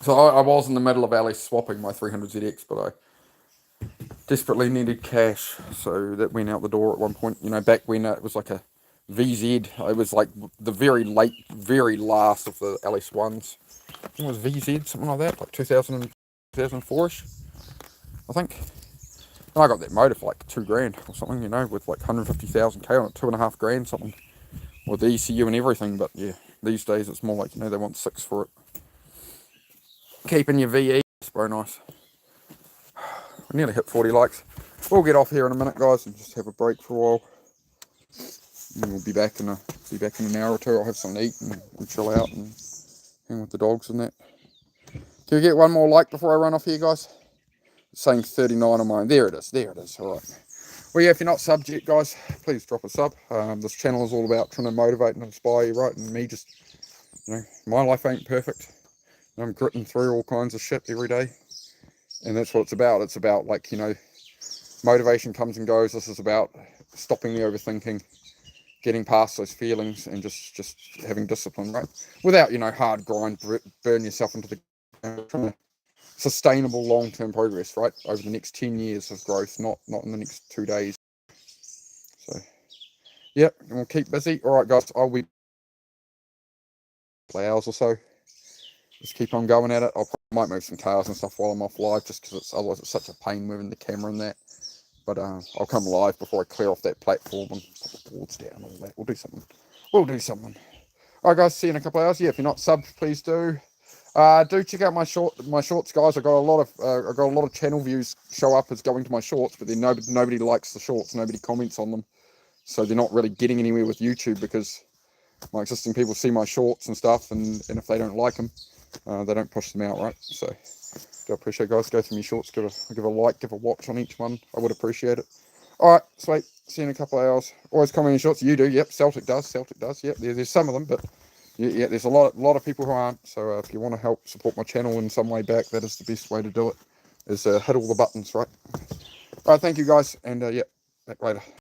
Speaker 1: So I was in the middle of LS swapping my 300ZX, but I desperately needed cash, so that went out the door at one point. You know, back when it was like a VZ, it was like the very last of the LS1s. I think it was VZ, something like that, like 2004-ish, I think. And I got that motor for like $2,000 or something, you know, with like 150,000k on it, 2.5 grand something, with the ECU and everything. But yeah, these days it's more like, you know, they want 6 for it. Keeping your VE, it's very nice. We nearly hit 40 likes. We'll get off here in a minute, guys, and just have a break for a while. And we'll be back in an hour or two. I'll have something to eat and chill out and hang with the dogs and that. Can we get one more like before I run off here, guys? It's saying 39 on mine. There it is. All right. Well, yeah, if you're not subbed yet, guys, please drop a sub. This channel is all about trying to motivate and inspire you, right? And me just, you know, my life ain't perfect. I'm gritting through all kinds of shit every day. And that's what it's about. It's about, like, you know, motivation comes and goes. This is about stopping the overthinking, getting past those feelings, and just having discipline, right? Without, you know, hard grind, burn yourself into the sustainable long-term progress, right? Over the next 10 years of growth, not in the next 2 days. So, yeah, and we'll keep busy. All right, guys, I'll be hours or so. Just keep on going at it. Might move some cars and stuff while I'm off live, just because otherwise it's such a pain moving the camera and that. But I'll come live before I clear off that platform and put the boards down and all that. We'll do something. All right, guys, see you in a couple of hours. Yeah, if you're not subbed, please do. Do check out my shorts, guys. I got a lot of channel views show up as going to my shorts, but then nobody likes the shorts. Nobody comments on them, so they're not really getting anywhere with YouTube, because my existing people see my shorts and stuff, and if they don't like them, they don't push them out, right? So I appreciate it, guys. Go through my shorts, give a like, give a watch on each one. I would appreciate it. All right, sweet. See you in a couple of hours. Always comment on shorts. You do, yep. Celtic does. Yep. There's some of them, but yeah, there's a lot of people who aren't. So if you want to help support my channel in some way back, that is the best way to do it. Is hit all the buttons, right? All right, thank you, guys, and yeah, back later.